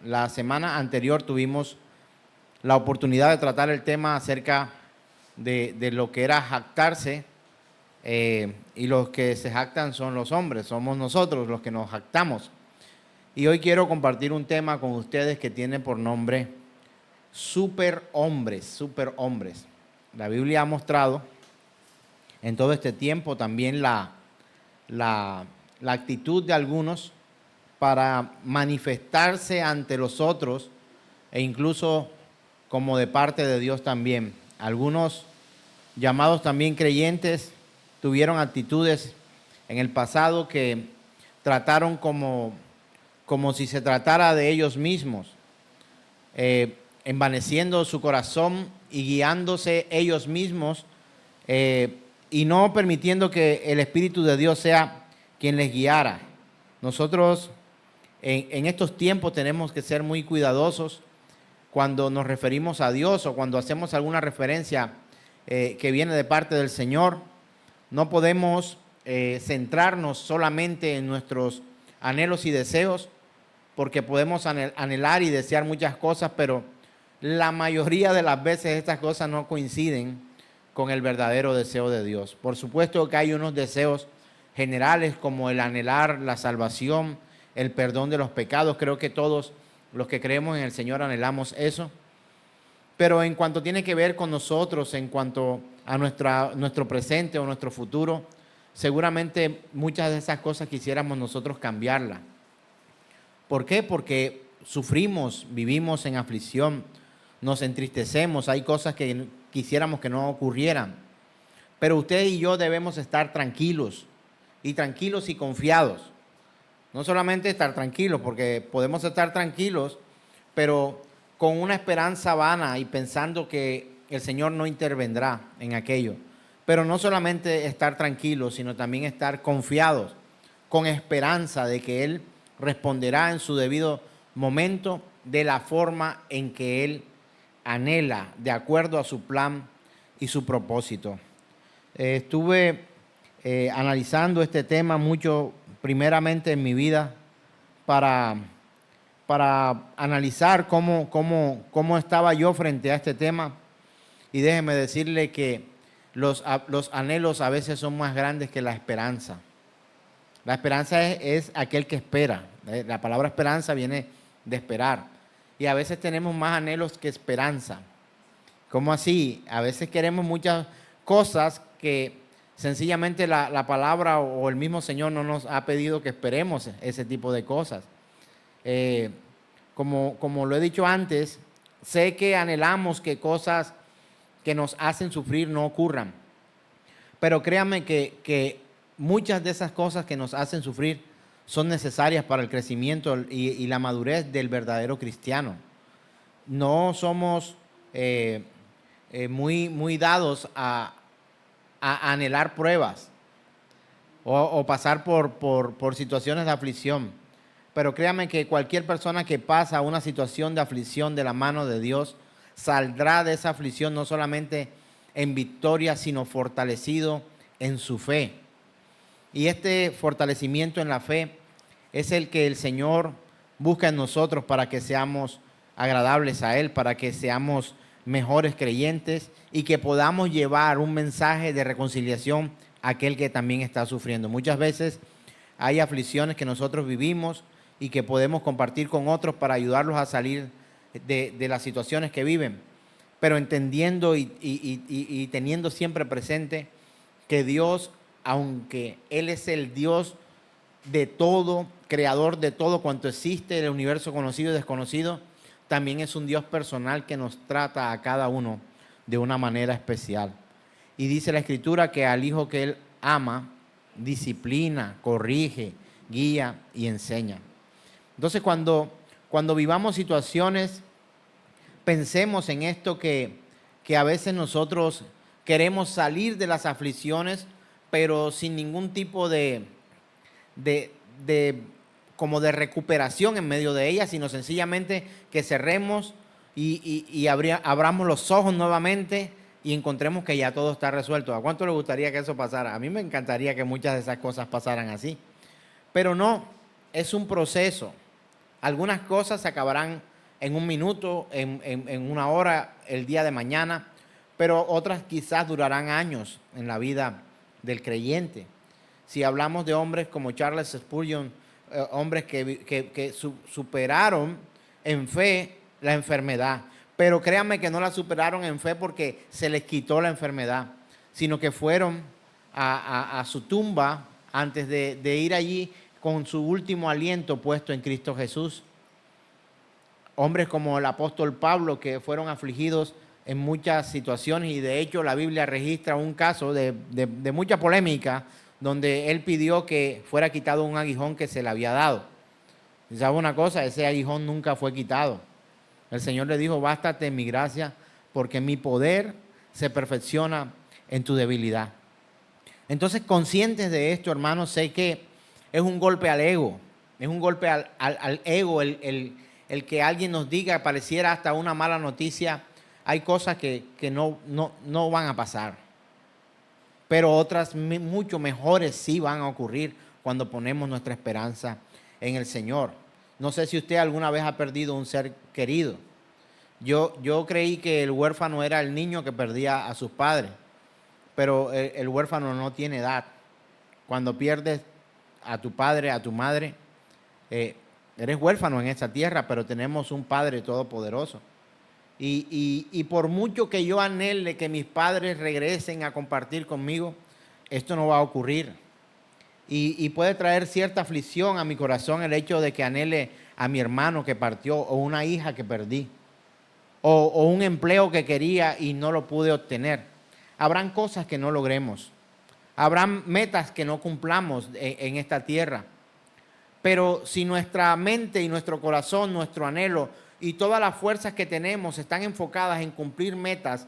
La semana anterior tuvimos la oportunidad de tratar el tema acerca de lo que era jactarse, y los que se jactan son los hombres, somos nosotros los que nos jactamos. Y hoy quiero compartir un tema con ustedes que tiene por nombre superhombres, superhombres. La Biblia ha mostrado en todo este tiempo también la actitud de algunos para manifestarse ante los otros e incluso como de parte de Dios también. Algunos llamados también creyentes tuvieron actitudes en el pasado que trataron como si se tratara de ellos mismos, envaneciendo su corazón y guiándose ellos mismos, y no permitiendo que el Espíritu de Dios sea quien les guiara. Nosotros en estos tiempos tenemos que ser muy cuidadosos cuando nos referimos a Dios o cuando hacemos alguna referencia que viene de parte del Señor. No podemos centrarnos solamente en nuestros anhelos y deseos, porque podemos anhelar y desear muchas cosas, pero la mayoría de las veces estas cosas no coinciden con el verdadero deseo de Dios. Por supuesto que hay unos deseos generales como el anhelar la salvación, el perdón de los pecados. Creo que todos los que creemos en el Señor anhelamos eso. Pero en cuanto tiene que ver con nosotros, en cuanto a nuestro presente o nuestro futuro, seguramente muchas de esas cosas quisiéramos nosotros cambiarlas. ¿Por qué? Porque sufrimos, vivimos en aflicción, nos entristecemos, hay cosas que quisiéramos que no ocurrieran. Pero usted y yo debemos estar tranquilos y confiados. No solamente estar tranquilos, porque podemos estar tranquilos, pero con una esperanza vana y pensando que el Señor no intervendrá en aquello. Pero no solamente estar tranquilos, sino también estar confiados, con esperanza de que Él responderá en su debido momento de la forma en que Él anhela, de acuerdo a su plan y su propósito. Estuve analizando este tema mucho, primeramente en mi vida, para analizar cómo estaba yo frente a este tema. Y déjeme decirle que los anhelos a veces son más grandes que la esperanza. La esperanza es aquel que espera. La palabra esperanza viene de esperar. Y a veces tenemos más anhelos que esperanza. ¿Cómo así? A veces queremos muchas cosas que sencillamente la palabra o el mismo Señor no nos ha pedido que esperemos ese tipo de cosas. Como lo he dicho antes, sé que anhelamos que cosas que nos hacen sufrir no ocurran. Pero créanme que muchas de esas cosas que nos hacen sufrir son necesarias para el crecimiento y la madurez del verdadero cristiano. No somos muy dados a anhelar pruebas o pasar por situaciones de aflicción. Pero créanme que cualquier persona que pasa una situación de aflicción de la mano de Dios saldrá de esa aflicción no solamente en victoria, sino fortalecido en su fe. Y este fortalecimiento en la fe es el que el Señor busca en nosotros para que seamos agradables a Él, para que seamos mejores creyentes y que podamos llevar un mensaje de reconciliación a aquel que también está sufriendo. Muchas veces hay aflicciones que nosotros vivimos y que podemos compartir con otros para ayudarlos a salir de las situaciones que viven, pero entendiendo y teniendo siempre presente que Dios, aunque Él es el Dios de todo, creador de todo cuanto existe, el universo conocido y desconocido, también es un Dios personal que nos trata a cada uno de una manera especial. Y dice la Escritura que al hijo que Él ama, disciplina, corrige, guía y enseña. Entonces, cuando vivamos situaciones, pensemos en esto que a veces nosotros queremos salir de las aflicciones, pero sin ningún tipo como de recuperación en medio de ellas, sino sencillamente que cerremos y abramos los ojos nuevamente y encontremos que ya todo está resuelto. ¿A cuánto le gustaría que eso pasara? A mí me encantaría que muchas de esas cosas pasaran así. Pero no, es un proceso. Algunas cosas se acabarán en un minuto, en una hora, el día de mañana, pero otras quizás durarán años en la vida del creyente. Si hablamos de hombres como Charles Spurgeon, hombres que superaron en fe la enfermedad, pero créanme que no la superaron en fe porque se les quitó la enfermedad, sino que fueron a su tumba antes de ir allí con su último aliento puesto en Cristo Jesús. Hombres como el apóstol Pablo, que fueron afligidos en muchas situaciones, y de hecho la Biblia registra un caso de mucha polémica donde él pidió que fuera quitado un aguijón que se le había dado. ¿Y sabe una cosa? Ese aguijón nunca fue quitado. El Señor le dijo: bástate mi gracia, porque mi poder se perfecciona en tu debilidad. Entonces, conscientes de esto, hermanos, sé que es un golpe al ego, es un golpe al ego el que alguien nos diga, pareciera hasta una mala noticia. Hay cosas que no van a pasar, pero otras mucho mejores sí van a ocurrir cuando ponemos nuestra esperanza en el Señor. No sé si usted alguna vez ha perdido un ser querido. Yo creí que el huérfano era el niño que perdía a sus padres, pero el huérfano no tiene edad. Cuando pierdes a tu padre, a tu madre, eres huérfano en esta tierra, pero tenemos un Padre todopoderoso. Y por mucho que yo anhele que mis padres regresen a compartir conmigo, esto no va a ocurrir. Y puede traer cierta aflicción a mi corazón el hecho de que anhele a mi hermano que partió, o una hija que perdí, o un empleo que quería y no lo pude obtener. Habrán cosas que no logremos. Habrán metas que no cumplamos en esta tierra. Pero si nuestra mente y nuestro corazón, nuestro anhelo y todas las fuerzas que tenemos están enfocadas en cumplir metas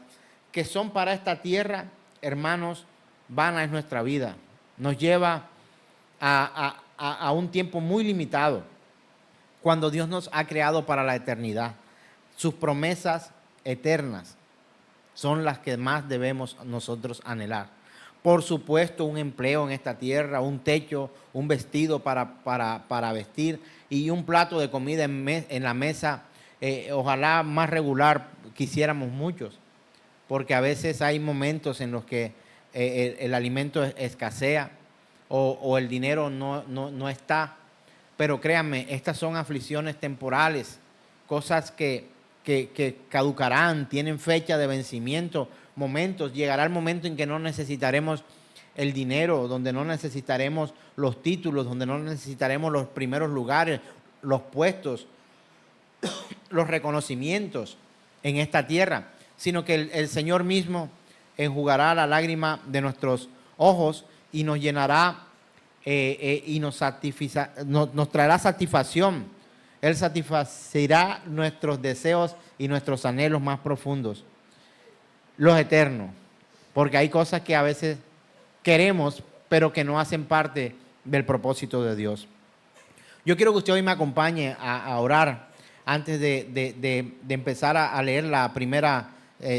que son para esta tierra, hermanos, vana es nuestra vida. Nos lleva a un tiempo muy limitado, cuando Dios nos ha creado para la eternidad. Sus promesas eternas son las que más debemos nosotros anhelar. Por supuesto, un empleo en esta tierra, un techo, un vestido para vestir y un plato de comida en la mesa, ojalá más regular, quisiéramos muchos, porque a veces hay momentos en los que el alimento escasea o el dinero no está. Pero créanme, estas son aflicciones temporales, cosas que caducarán, tienen fecha de vencimiento, momentos. Llegará el momento en que no necesitaremos el dinero, donde no necesitaremos los títulos, donde no necesitaremos los primeros lugares, los puestos, los reconocimientos en esta tierra, sino que el Señor mismo enjugará la lágrima de nuestros ojos y nos llenará y nos traerá satisfacción. Él satisfacerá nuestros deseos y nuestros anhelos más profundos, los eternos, porque hay cosas que a veces queremos, pero que no hacen parte del propósito de Dios. Yo quiero que usted hoy me acompañe a orar antes de empezar a leer la primera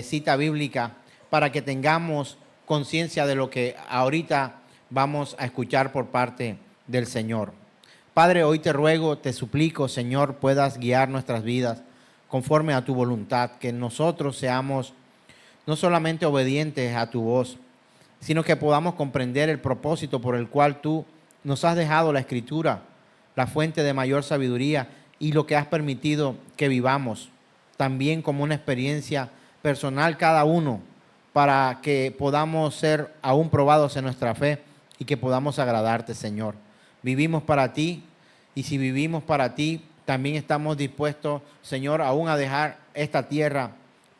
cita bíblica, para que tengamos conciencia de lo que ahorita vamos a escuchar por parte del Señor. Padre, hoy te ruego, te suplico, Señor, puedas guiar nuestras vidas conforme a tu voluntad, que nosotros seamos no solamente obedientes a tu voz, sino que podamos comprender el propósito por el cual tú nos has dejado la Escritura, la fuente de mayor sabiduría, y lo que has permitido que vivamos, también como una experiencia personal cada uno, para que podamos ser aún probados en nuestra fe y que podamos agradarte, Señor. Vivimos para ti, y si vivimos para ti, también estamos dispuestos, Señor, aún a dejar esta tierra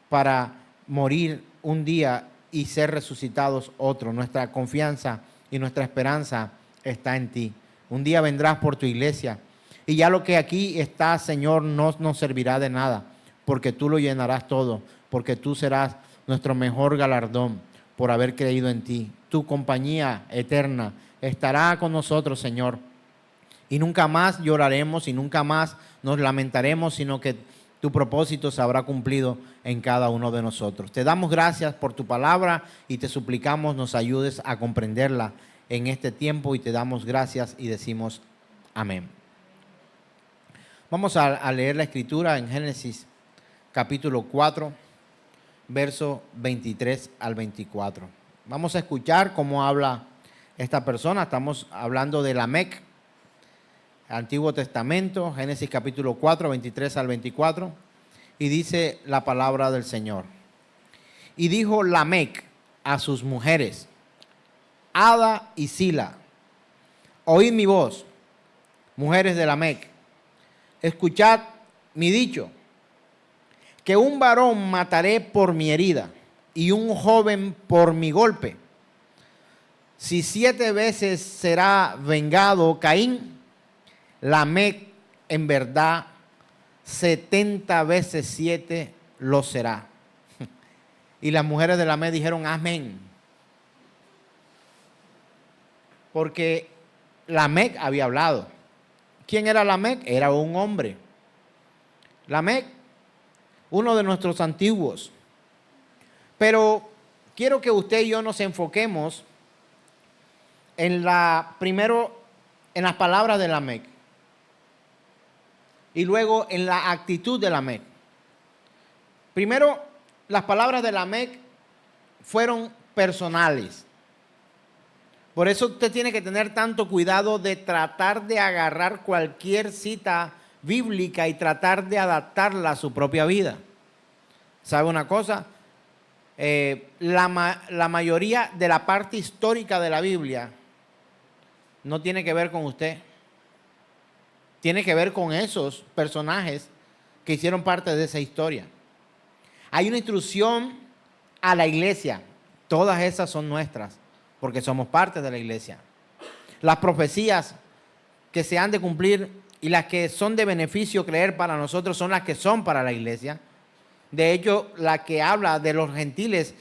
para morir un día y ser resucitados otro. Nuestra confianza y nuestra esperanza está en ti. Un día vendrás por tu iglesia, y ya lo que aquí está, Señor, no nos servirá de nada, porque tú lo llenarás todo, porque tú serás nuestro mejor galardón por haber creído en ti. Tu compañía eterna estará con nosotros, Señor, y nunca más lloraremos y nunca más nos lamentaremos, sino que tu propósito se habrá cumplido en cada uno de nosotros. Te damos gracias por tu palabra y te suplicamos nos ayudes a comprenderla en este tiempo, y te damos gracias y decimos amén. Vamos a leer la escritura en Génesis capítulo 4, verso 23 al 24. Vamos a escuchar cómo habla esta persona. Estamos hablando de Lamec, Antiguo Testamento, Génesis capítulo 4, 23 al 24. Y dice la palabra del Señor. Y dijo Lamec a sus mujeres, Ada y Sila, oíd mi voz, mujeres de Lamec, escuchad mi dicho, que un varón mataré por mi herida y un joven por mi golpe. Si 7 veces será vengado Caín, Lamec en verdad 70 veces 7 lo será. Y las mujeres de Lamec dijeron amén. Porque Lamec había hablado. ¿Quién era Lamec? Era un hombre. Lamec, uno de nuestros antiguos. Pero quiero que usted y yo nos enfoquemos primero en las palabras de Lamec y luego en la actitud de Lamec. Primero, las palabras de Lamec fueron personales. Por eso usted tiene que tener tanto cuidado de tratar de agarrar cualquier cita bíblica y tratar de adaptarla a su propia vida. ¿Sabe una cosa? La mayoría de la parte histórica de la Biblia no tiene que ver con usted. Tiene que ver con esos personajes que hicieron parte de esa historia. Hay una instrucción a la iglesia. Todas esas son nuestras, porque somos parte de la iglesia. Las profecías que se han de cumplir y las que son de beneficio creer para nosotros son las que son para la iglesia. De hecho, la que habla de los gentiles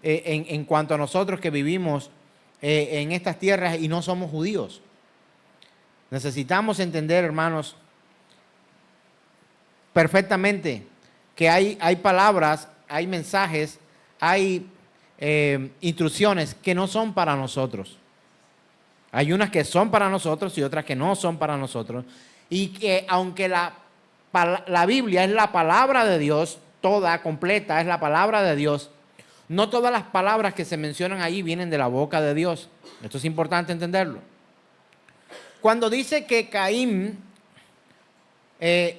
en cuanto a nosotros que vivimos en estas tierras y no somos judíos. Necesitamos entender, hermanos, perfectamente que hay palabras, hay mensajes, hay instrucciones que no son para nosotros. Hay unas que son para nosotros y otras que no son para nosotros. Y que aunque la Biblia es la palabra de Dios, toda, completa, es la palabra de Dios, no todas las palabras que se mencionan ahí vienen de la boca de Dios. Esto es importante entenderlo. Cuando dice que Caín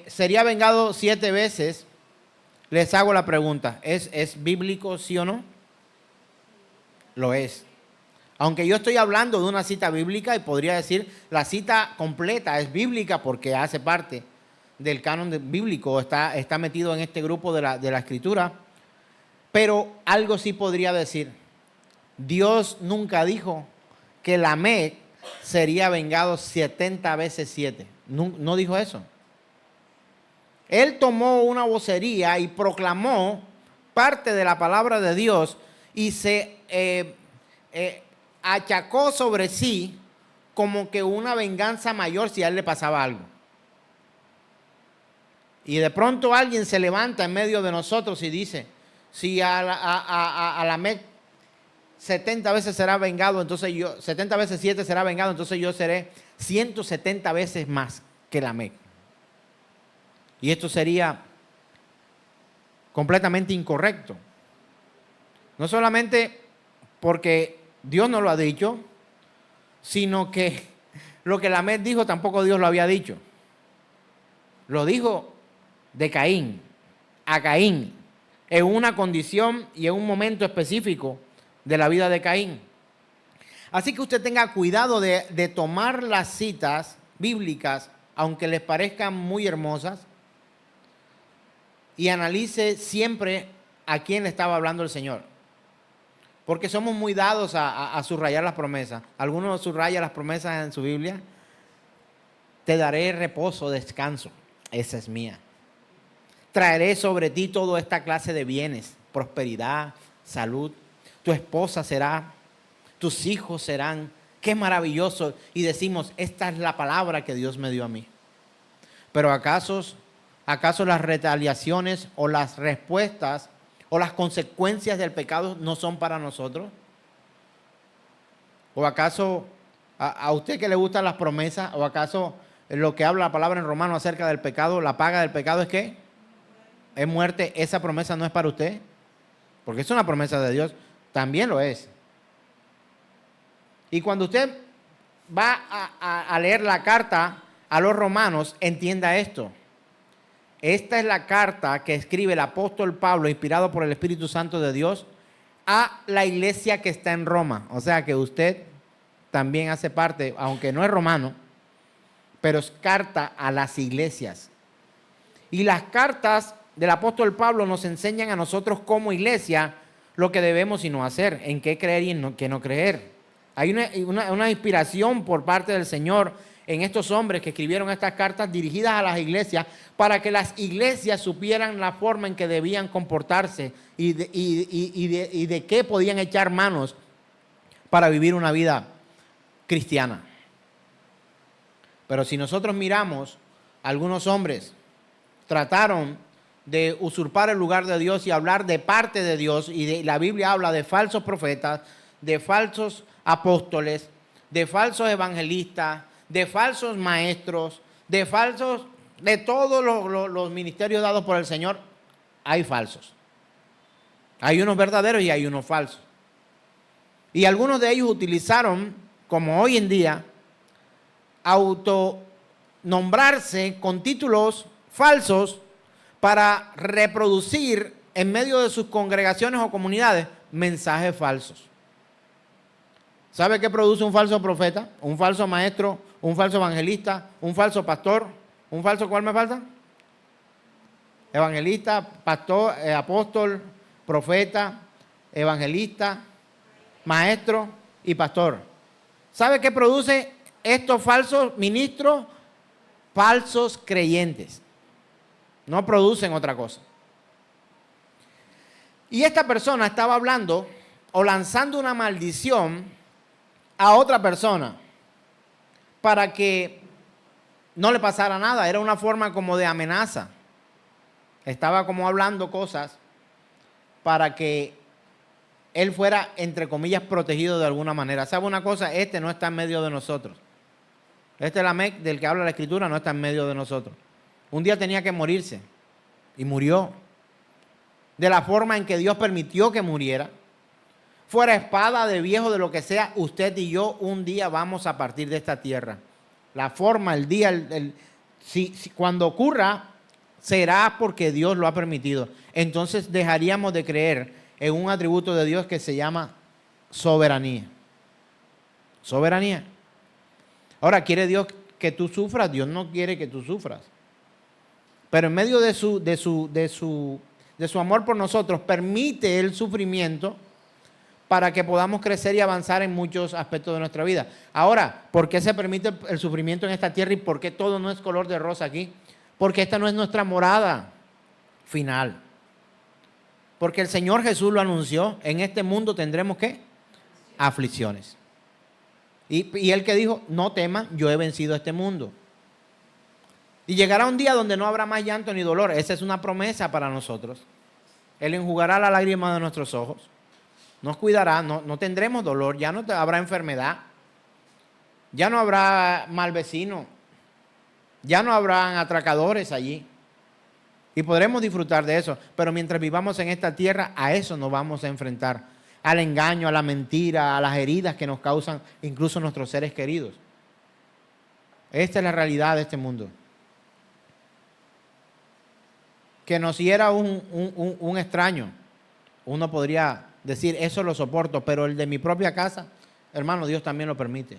sería vengado 7 veces, les hago la pregunta, ¿es bíblico, sí o no? Lo es. Aunque yo estoy hablando de una cita bíblica y podría decir la cita completa es bíblica porque hace parte del canon bíblico, está metido en este grupo de la escritura, pero algo sí podría decir. Dios nunca dijo que Lamec sería vengado 70 veces 7. No dijo eso. Él tomó una vocería y proclamó parte de la palabra de Dios y se achacó sobre sí como que una venganza mayor si a él le pasaba algo. Y de pronto alguien se levanta en medio de nosotros y dice, si a Lamec 70 veces será vengado, entonces 70 veces 7 será vengado, entonces yo seré 170 veces más que Lamec. Y esto sería completamente incorrecto. No solamente porque Dios no lo ha dicho, sino que lo que Lamec dijo tampoco Dios lo había dicho. Lo dijo de Caín, a Caín, en una condición y en un momento específico de la vida de Caín. Así que usted tenga cuidado de tomar las citas bíblicas, aunque les parezcan muy hermosas, y analice siempre a quién le estaba hablando el Señor. Porque somos muy dados a subrayar las promesas. Algunos subrayan las promesas en su Biblia. Te daré reposo, descanso. Esa es mía. Traeré sobre ti toda esta clase de bienes, prosperidad, salud. Tu esposa será, tus hijos serán. Qué maravilloso. Y decimos, esta es la palabra que Dios me dio a mí. Pero ¿acaso las retaliaciones o las respuestas o las consecuencias del pecado no son para nosotros? ¿O acaso a usted que le gustan las promesas, o acaso lo que habla la palabra en Romanos acerca del pecado, la paga del pecado es ¿qué? Es muerte. Esa promesa no es para usted, porque es una promesa de Dios, también lo es. Y cuando usted va a leer la carta a los romanos, entienda esto. Esta es la carta que escribe el apóstol Pablo, inspirado por el Espíritu Santo de Dios, a la iglesia que está en Roma. O sea que usted también hace parte, aunque no es romano, pero es carta a las iglesias. Y las cartas del apóstol Pablo nos enseñan a nosotros como iglesia lo que debemos y no hacer, en qué creer y en qué no creer. Hay una inspiración por parte del Señor en estos hombres que escribieron estas cartas dirigidas a las iglesias para que las iglesias supieran la forma en que debían comportarse y de qué podían echar manos para vivir una vida cristiana. Pero si nosotros miramos, algunos hombres trataron de usurpar el lugar de Dios y hablar de parte de Dios, y la Biblia habla de falsos profetas, de falsos apóstoles, de falsos evangelistas, de falsos maestros, de todos los ministerios dados por el Señor, hay falsos. Hay unos verdaderos y hay unos falsos. Y algunos de ellos utilizaron, como hoy en día, autonombrarse con títulos falsos para reproducir en medio de sus congregaciones o comunidades mensajes falsos. ¿Sabe qué produce un falso profeta? Un falso maestro, un falso evangelista, un falso pastor, un falso, ¿cuál me falta? Evangelista, pastor, apóstol, profeta, evangelista, maestro y pastor. ¿Sabe qué produce estos falsos ministros? Falsos creyentes. No producen otra cosa. Y esta persona estaba hablando o lanzando una maldición a otra persona para que no le pasara nada. Era una forma como de amenaza. Estaba como hablando cosas para que él fuera, entre comillas, protegido de alguna manera. ¿Sabe una cosa? Este no está en medio de nosotros. Este Lamec del que habla la Escritura no está en medio de nosotros. Un día tenía que morirse y murió. De la forma en que Dios permitió que muriera. Fuera espada, de viejo, de lo que sea, usted y yo un día vamos a partir de esta tierra. La forma, el día, cuando ocurra, será porque Dios lo ha permitido. Entonces dejaríamos de creer en un atributo de Dios que se llama soberanía. Soberanía. Ahora, ¿quiere Dios que tú sufras? Dios no quiere que tú sufras. Pero en medio de su amor por nosotros, permite el sufrimiento para que podamos crecer y avanzar en muchos aspectos de nuestra vida. Ahora, ¿por qué se permite el sufrimiento en esta tierra y por qué todo no es color de rosa aquí? Porque esta no es nuestra morada final. Porque el Señor Jesús lo anunció, en este mundo tendremos ¿qué? Aflicciones. Y Él que dijo, no teman, yo he vencido a este mundo. Y llegará un día donde no habrá más llanto ni dolor. Esa es una promesa para nosotros. Él enjugará la lágrima de nuestros ojos. Nos cuidará, no tendremos dolor, ya no habrá enfermedad. Ya no habrá mal vecino. Ya no habrán atracadores allí. Y podremos disfrutar de eso. Pero mientras vivamos en esta tierra, a eso nos vamos a enfrentar. Al engaño, a la mentira, a las heridas que nos causan incluso nuestros seres queridos. Esta es la realidad de este mundo. Que nos hiera un extraño. Uno podría decir, eso lo soporto, pero el de mi propia casa, hermano, Dios también lo permite.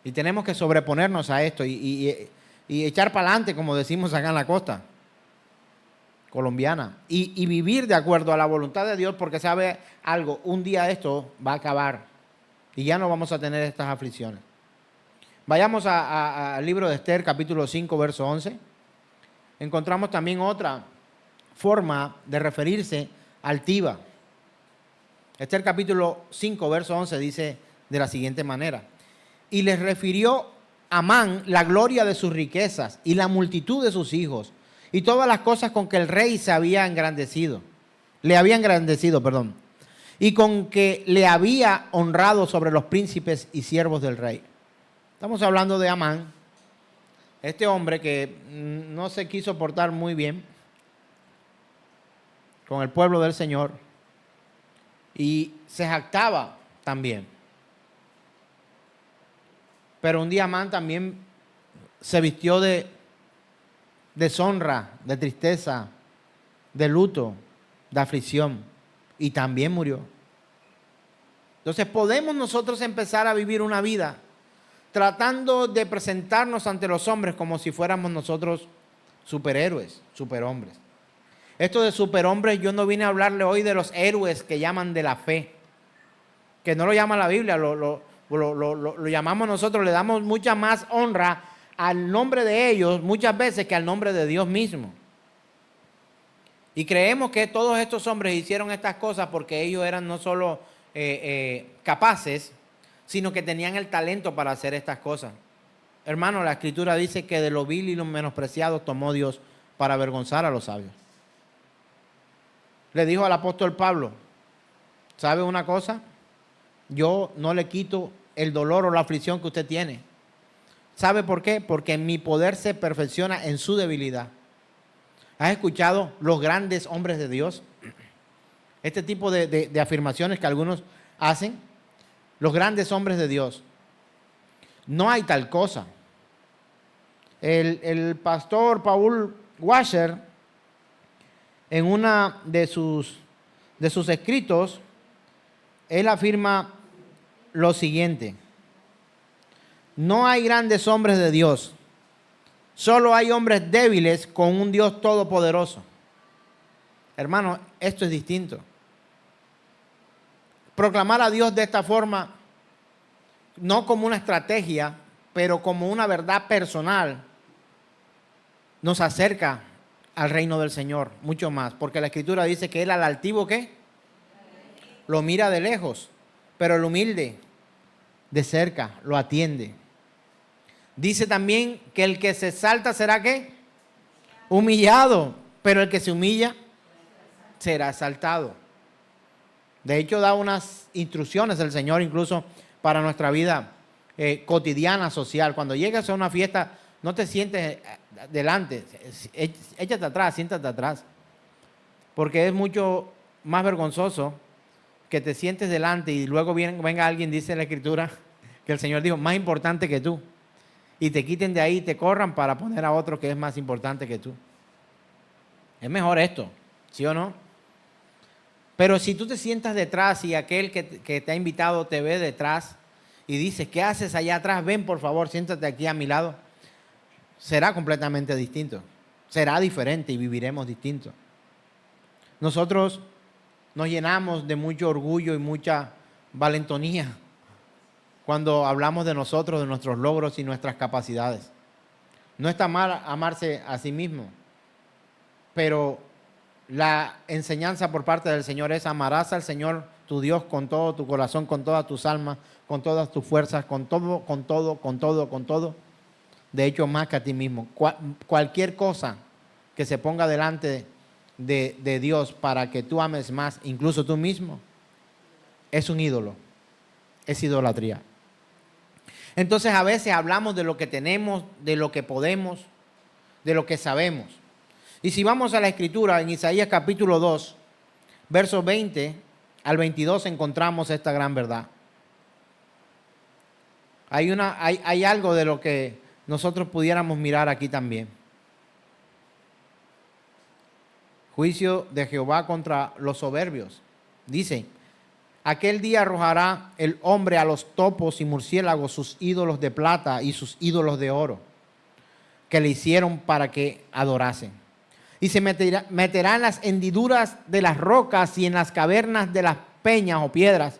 Y tenemos que sobreponernos a esto y echar para adelante, como decimos acá en la costa colombiana, y vivir de acuerdo a la voluntad de Dios, porque sabe algo, un día esto va a acabar y ya no vamos a tener estas aflicciones. Vayamos al libro de Esther, capítulo 5, verso 11. Encontramos también otra forma de referirse altiva. Esther capítulo 5, verso 11 dice de la siguiente manera: y les refirió Amán la gloria de sus riquezas y la multitud de sus hijos y todas las cosas con que el rey le había engrandecido, y con que le había honrado sobre los príncipes y siervos del rey. Estamos hablando de Amán, este hombre que no se quiso portar muy bien con el pueblo del Señor y se jactaba también. Pero un día Amán también se vistió de deshonra, de tristeza, de luto, de aflicción y también murió. Entonces podemos nosotros empezar a vivir una vida tratando de presentarnos ante los hombres como si fuéramos nosotros superhéroes, superhombres. Esto de superhombres, yo no vine a hablarle hoy de los héroes que llaman de la fe, que no lo llama la Biblia, lo llamamos nosotros, le damos mucha más honra al nombre de ellos muchas veces que al nombre de Dios mismo. Y creemos que todos estos hombres hicieron estas cosas porque ellos eran no solo capaces, sino que tenían el talento para hacer estas cosas. Hermano, la Escritura dice que de lo vil y lo menospreciado tomó Dios para avergonzar a los sabios. Le dijo al apóstol Pablo, ¿sabe una cosa? Yo no le quito el dolor o la aflicción que usted tiene. ¿Sabe por qué? Porque mi poder se perfecciona en su debilidad. ¿Has escuchado los grandes hombres de Dios? Este tipo de afirmaciones que algunos hacen. Los grandes hombres de Dios. No hay tal cosa. El pastor Paul Washer, en una de sus escritos, él afirma lo siguiente: no hay grandes hombres de Dios, solo hay hombres débiles con un Dios todopoderoso. Hermano, esto es distinto. Proclamar a Dios de esta forma, no como una estrategia, pero como una verdad personal, nos acerca al reino del Señor mucho más, porque la Escritura dice que Él al altivo, ¿qué? Lo mira de lejos, pero el humilde de cerca lo atiende. Dice también que el que se exalta será, ¿qué? Humillado, pero el que se humilla será exaltado. De hecho, da unas instrucciones el Señor incluso para nuestra vida cotidiana, social. Cuando llegas a una fiesta, no te sientes delante, échate atrás, siéntate atrás. Porque es mucho más vergonzoso que te sientes delante y luego venga alguien, dice la Escritura, que el Señor dijo, más importante que tú. Y te quiten de ahí y te corran para poner a otro que es más importante que tú. Es mejor esto, ¿sí o no? Pero si tú te sientas detrás y aquel que te ha invitado te ve detrás y dices, ¿qué haces allá atrás? Ven, por favor, siéntate aquí a mi lado. Será completamente distinto. Será diferente y viviremos distinto. Nosotros nos llenamos de mucho orgullo y mucha valentonía cuando hablamos de nosotros, de nuestros logros y nuestras capacidades. No está mal amarse a sí mismo, pero la enseñanza por parte del Señor es: amarás al Señor tu Dios con todo tu corazón, con todas tus almas, con todas tus fuerzas, con todo, con todo, con todo, con todo. De hecho, más que a ti mismo. Cualquier cosa que se ponga delante de Dios para que tú ames más, incluso tú mismo, es un ídolo, es idolatría. Entonces a veces hablamos de lo que tenemos, de lo que podemos, de lo que sabemos. Y si vamos a la Escritura, en Isaías capítulo 2, versos 20 al 22, encontramos esta gran verdad. Hay algo de lo que nosotros pudiéramos mirar aquí también. Juicio de Jehová contra los soberbios. Dice, aquel día arrojará el hombre a los topos y murciélagos sus ídolos de plata y sus ídolos de oro, que le hicieron para que adorasen. Y se meterá en las hendiduras de las rocas y en las cavernas de las peñas o piedras,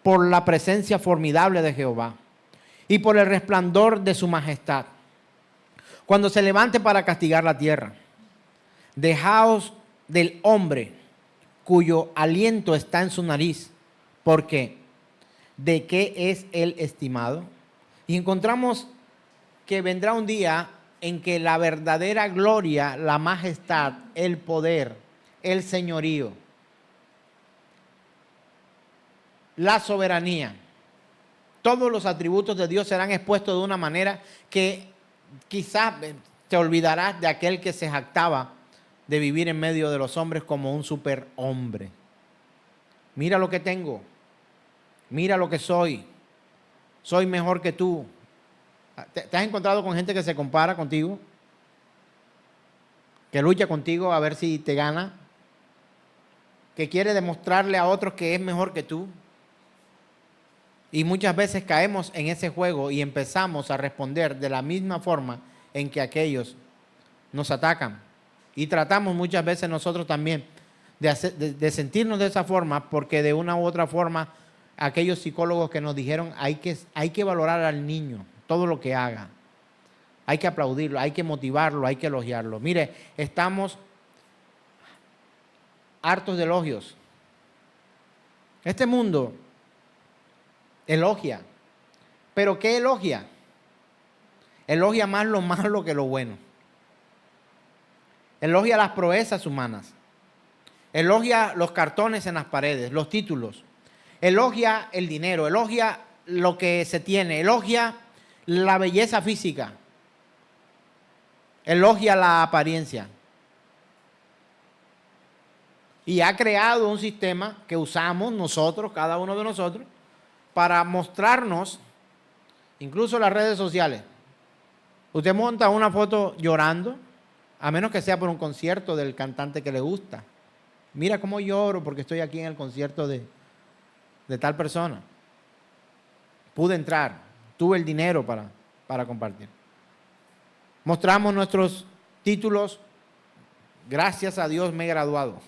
por la presencia formidable de Jehová y por el resplandor de su majestad, cuando se levante para castigar la tierra. Dejaos del hombre cuyo aliento está en su nariz, porque ¿de qué es él estimado? Y encontramos que vendrá un día en que la verdadera gloria, la majestad, el poder, el señorío, la soberanía Todos los atributos de Dios serán expuestos de una manera que quizás te olvidarás de aquel que se jactaba de vivir en medio de los hombres como un superhombre. Mira lo que tengo. Mira lo que soy. Soy mejor que tú. ¿Te has encontrado con gente que se compara contigo? Que lucha contigo a ver si te gana. Que quiere demostrarle a otros que es mejor que tú. Y muchas veces caemos en ese juego y empezamos a responder de la misma forma en que aquellos nos atacan. Y tratamos muchas veces nosotros también de sentirnos de esa forma, porque de una u otra forma aquellos psicólogos que nos dijeron hay que valorar al niño, todo lo que haga. Hay que aplaudirlo, hay que motivarlo, hay que elogiarlo. Mire, estamos hartos de elogios. Este mundo elogia. ¿Pero qué elogia? Elogia más lo malo que lo bueno. Elogia las proezas humanas. Elogia los cartones en las paredes, los títulos. Elogia el dinero, elogia lo que se tiene, elogia la belleza física. Elogia la apariencia. Y ha creado un sistema que usamos nosotros, cada uno de nosotros, para mostrarnos, incluso las redes sociales. Usted monta una foto llorando, a menos que sea por un concierto del cantante que le gusta. Mira cómo lloro porque estoy aquí en el concierto de tal persona. Pude entrar, tuve el dinero para compartir. Mostramos nuestros títulos, gracias a Dios me he graduado.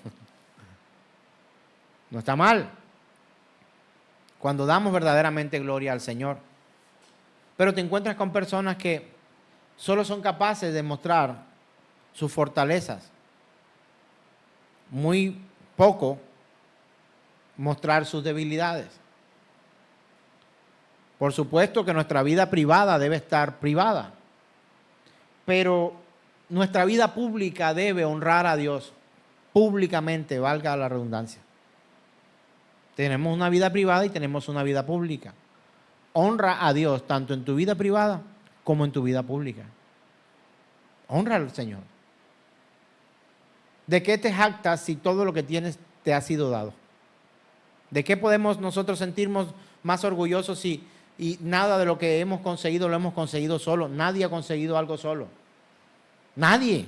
No está mal, cuando damos verdaderamente gloria al Señor. Pero te encuentras con personas que solo son capaces de mostrar sus fortalezas, muy poco mostrar sus debilidades. Por supuesto que nuestra vida privada debe estar privada, pero nuestra vida pública debe honrar a Dios públicamente, valga la redundancia. Tenemos una vida privada y tenemos una vida pública. Honra a Dios tanto en tu vida privada como en tu vida pública. Honra al Señor. ¿De qué te jactas si todo lo que tienes te ha sido dado? ¿De qué podemos nosotros sentirnos más orgullosos si nada de lo que hemos conseguido lo hemos conseguido solo? Nadie ha conseguido algo solo. Nadie.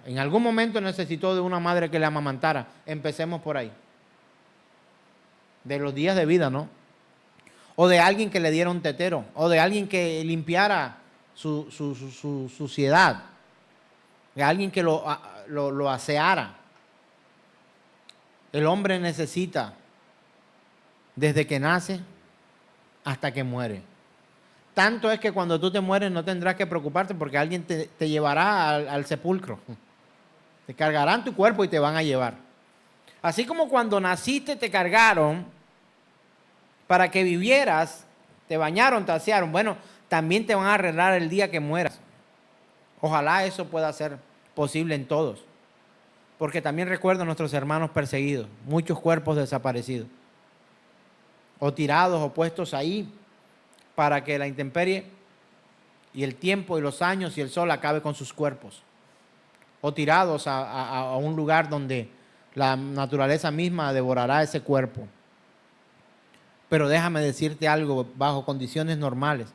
En algún momento necesitó de una madre que le amamantara. Empecemos por ahí. De los días de vida, ¿no? O de alguien que le diera un tetero. O de alguien que limpiara su suciedad. De alguien que lo aseara. El hombre necesita, desde que nace hasta que muere. Tanto es que cuando tú te mueres no tendrás que preocuparte porque alguien te llevará al sepulcro. Te cargarán tu cuerpo y te van a llevar. Así como cuando naciste te cargaron para que vivieras, te bañaron, te asearon. Bueno, también te van a arreglar el día que mueras. Ojalá eso pueda ser posible en todos. Porque también recuerdo a nuestros hermanos perseguidos, muchos cuerpos desaparecidos. O tirados o puestos ahí para que la intemperie y el tiempo y los años y el sol acabe con sus cuerpos. O tirados a un lugar donde la naturaleza misma devorará ese cuerpo. Pero déjame decirte algo, bajo condiciones normales,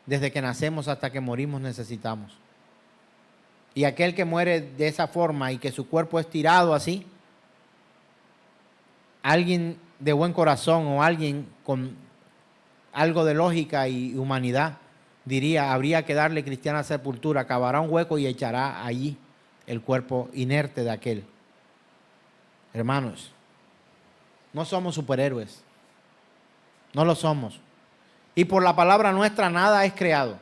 desde que nacemos hasta que morimos necesitamos. Y aquel que muere de esa forma y que su cuerpo es tirado así, alguien de buen corazón o alguien con algo de lógica y humanidad diría, habría que darle cristiana sepultura, cavará un hueco y echará allí el cuerpo inerte de aquel. Hermanos, no somos superhéroes, no lo somos. Y por la palabra nuestra nada es creado.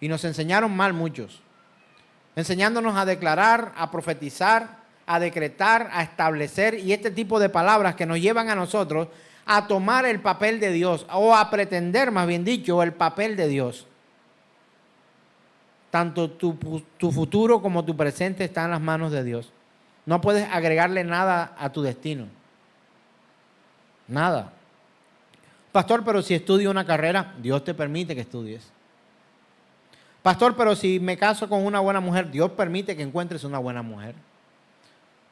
Y nos enseñaron mal muchos, enseñándonos a declarar, a profetizar, a decretar, a establecer y este tipo de palabras que nos llevan a nosotros a tomar el papel de Dios o a pretender, más bien dicho, el papel de Dios. Tanto tu futuro como tu presente están en las manos de Dios. No puedes agregarle nada a tu destino. Nada. Pastor, pero si estudio una carrera, Dios te permite que estudies. Pastor, pero si me caso con una buena mujer, Dios permite que encuentres una buena mujer.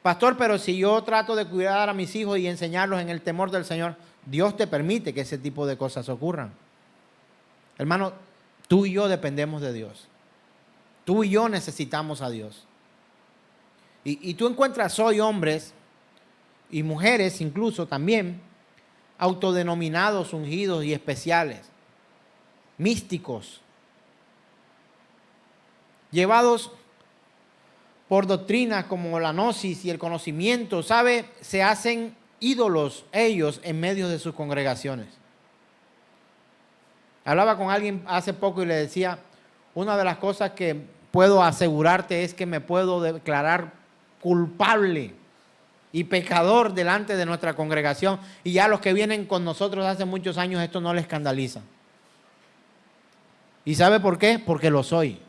Pastor, pero si yo trato de cuidar a mis hijos y enseñarlos en el temor del Señor, Dios te permite que ese tipo de cosas ocurran. Hermano, tú y yo dependemos de Dios. Tú y yo necesitamos a Dios. Y tú encuentras hoy hombres y mujeres incluso también autodenominados, ungidos y especiales, místicos, llevados por doctrinas como la gnosis y el conocimiento, ¿sabe? Se hacen ídolos ellos en medio de sus congregaciones. Hablaba con alguien hace poco y le decía, una de las cosas que puedo asegurarte es que me puedo declarar culpable y pecador delante de nuestra congregación, y ya los que vienen con nosotros hace muchos años esto no les escandaliza. ¿Y sabe por qué? Porque lo soy.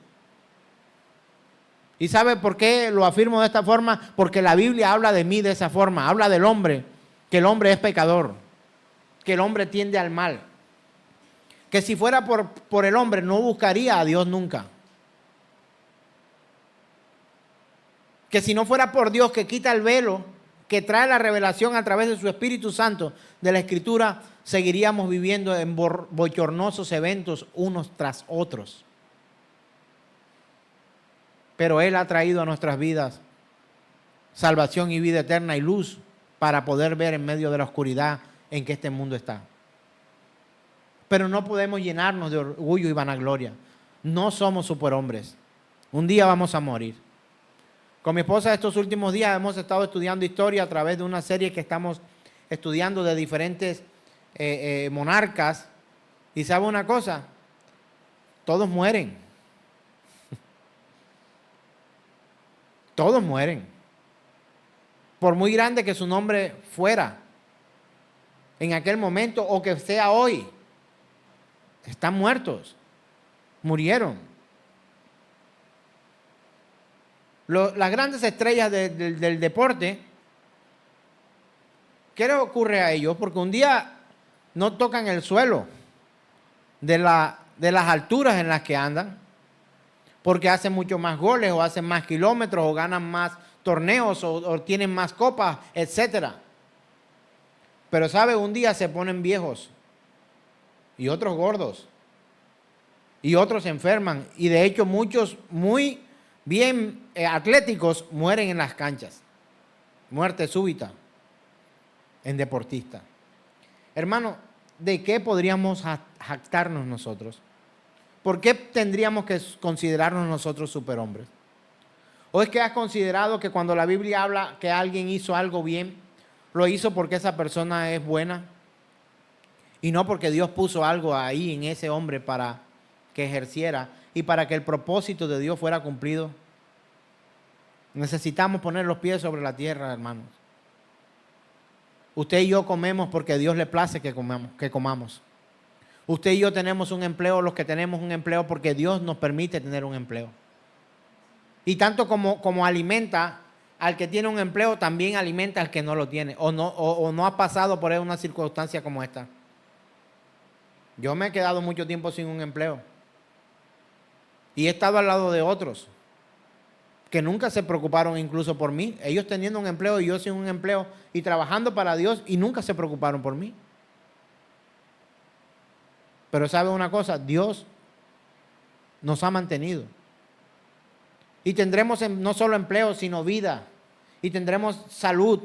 ¿Y sabe por qué lo afirmo de esta forma? Porque la Biblia habla de mí de esa forma, habla del hombre, que el hombre es pecador, que el hombre tiende al mal, que si fuera por el hombre no buscaría a Dios nunca, que si no fuera por Dios que quita el velo, que trae la revelación a través de su Espíritu Santo de la Escritura, seguiríamos viviendo en bochornosos eventos unos tras otros. Pero Él ha traído a nuestras vidas salvación y vida eterna y luz para poder ver en medio de la oscuridad en que este mundo está. Pero no podemos llenarnos de orgullo y vanagloria. No somos superhombres. Un día vamos a morir. Con mi esposa estos últimos días hemos estado estudiando historia a través de una serie que estamos estudiando de diferentes monarcas. Y ¿sabe una cosa? Todos mueren. Todos mueren. Por muy grande que su nombre fuera en aquel momento o que sea hoy, están muertos. Murieron. Las grandes estrellas del deporte, ¿qué les ocurre a ellos? Porque un día no tocan el suelo de las alturas en las que andan, porque hacen mucho más goles o hacen más kilómetros o ganan más torneos o tienen más copas, etc. Pero ¿sabe? Un día se ponen viejos y otros gordos y otros se enferman, y de hecho muchos muy bien atléticos mueren en las canchas. Muerte súbita en deportistas. Hermano, ¿de qué podríamos jactarnos nosotros? ¿Por qué tendríamos que considerarnos nosotros superhombres? ¿O es que has considerado que cuando la Biblia habla que alguien hizo algo bien, lo hizo porque esa persona es buena y no porque Dios puso algo ahí en ese hombre para que ejerciera y para que el propósito de Dios fuera cumplido? Necesitamos poner los pies sobre la tierra, hermanos. Usted y yo comemos porque a Dios le place que comamos. Usted y yo tenemos un empleo, los que tenemos un empleo porque Dios nos permite tener un empleo. Y tanto como alimenta al que tiene un empleo, también alimenta al que no lo tiene o no ha pasado por una circunstancia como esta. Yo me he quedado mucho tiempo sin un empleo y he estado al lado de otros que nunca se preocuparon incluso por mí. Ellos teniendo un empleo y yo sin un empleo y trabajando para Dios, y nunca se preocuparon por mí. Pero ¿sabe una cosa? Dios nos ha mantenido. Y tendremos no solo empleo, sino vida. Y tendremos salud.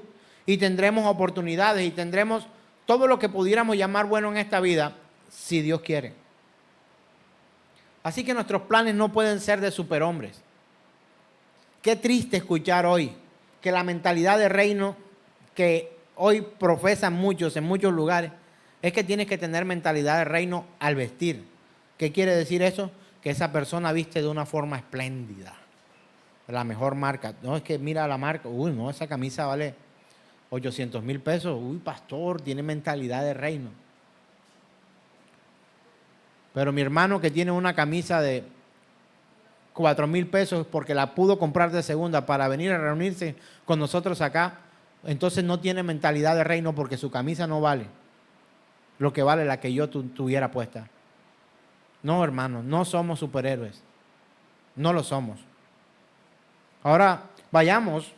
Y tendremos oportunidades. Y tendremos todo lo que pudiéramos llamar bueno en esta vida, si Dios quiere. Así que nuestros planes no pueden ser de superhombres. Qué triste escuchar hoy que la mentalidad de reino que hoy profesan muchos en muchos lugares es que tienes que tener mentalidad de reino al vestir. ¿Qué quiere decir eso? Que esa persona viste de una forma espléndida, la mejor marca. No, es que mira la marca, uy, no, esa camisa vale 800,000 pesos. Uy, pastor, tiene mentalidad de reino. Pero mi hermano que tiene una camisa de 4,000 pesos porque la pudo comprar de segunda para venir a reunirse con nosotros acá, entonces no tiene mentalidad de reino porque su camisa no vale lo que vale la que yo tuviera puesta. No, hermanos, no somos superhéroes. No lo somos. Ahora, vayamos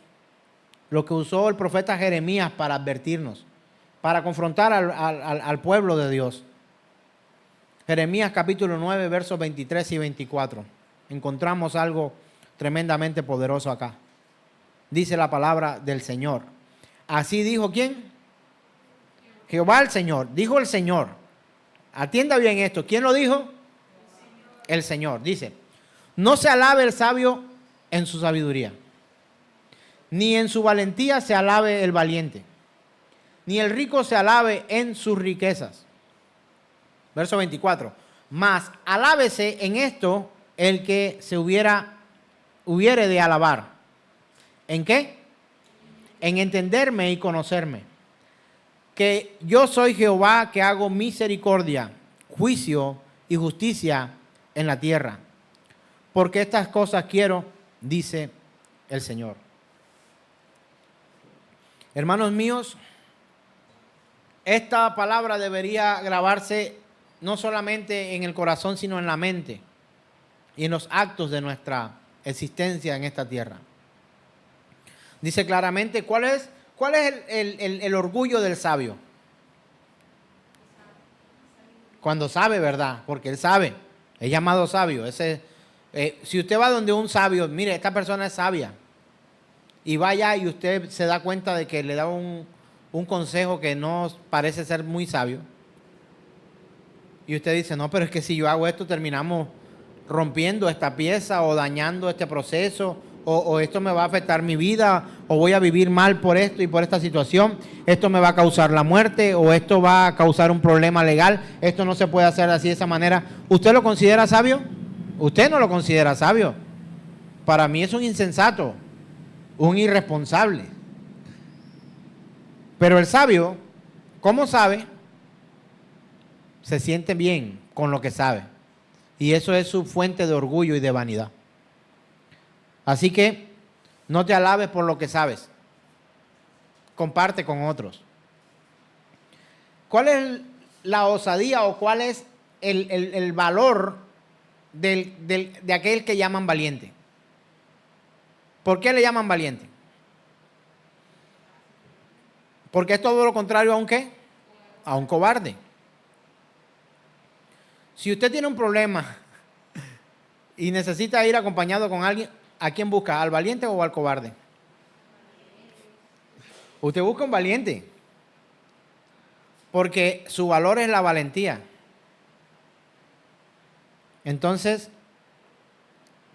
lo que usó el profeta Jeremías para advertirnos, para confrontar al pueblo de Dios. Jeremías capítulo 9, versos 23 y 24. Encontramos algo tremendamente poderoso acá. Dice la palabra del Señor. Así dijo ¿quién? Jehová el Señor. Dijo el Señor. Atienda bien esto. ¿Quién lo dijo? El Señor. Dice, no se alabe el sabio en su sabiduría, ni en su valentía se alabe el valiente, ni el rico se alabe en sus riquezas. Verso 24. Mas alábese en esto el que se hubiere de alabar. ¿En qué? En entenderme y conocerme. Que yo soy Jehová que hago misericordia, juicio y justicia en la tierra. Porque estas cosas quiero, dice el Señor. Hermanos míos, esta palabra debería grabarse no solamente en el corazón, sino en la mente y en los actos de nuestra existencia en esta tierra. Dice claramente, ¿cuál es el orgullo del sabio? Cuando sabe, ¿verdad? Porque él sabe, es llamado sabio. Si usted va donde un sabio, mire, esta persona es sabia, y vaya y usted se da cuenta de que le da un consejo que no parece ser muy sabio, y usted dice, no, pero es que si yo hago esto terminamos rompiendo esta pieza o dañando este proceso, o esto me va a afectar mi vida, o voy a vivir mal por esto y por esta situación, esto me va a causar la muerte, o esto va a causar un problema legal, esto no se puede hacer así de esa manera. ¿Usted lo considera sabio? Usted no lo considera sabio. Para mí es un insensato, un irresponsable. Pero el sabio, ¿cómo sabe? Se siente bien con lo que sabe. Y eso es su fuente de orgullo y de vanidad. Así que no te alabes por lo que sabes. Comparte con otros. ¿Cuál es la osadía o cuál es el valor de aquel que llaman valiente? ¿Por qué le llaman valiente? Porque es todo lo contrario a un ¿qué? A un cobarde. Si usted tiene un problema y necesita ir acompañado con alguien, ¿a quién busca? ¿Al valiente o al cobarde? Usted busca un valiente, porque su valor es la valentía. Entonces,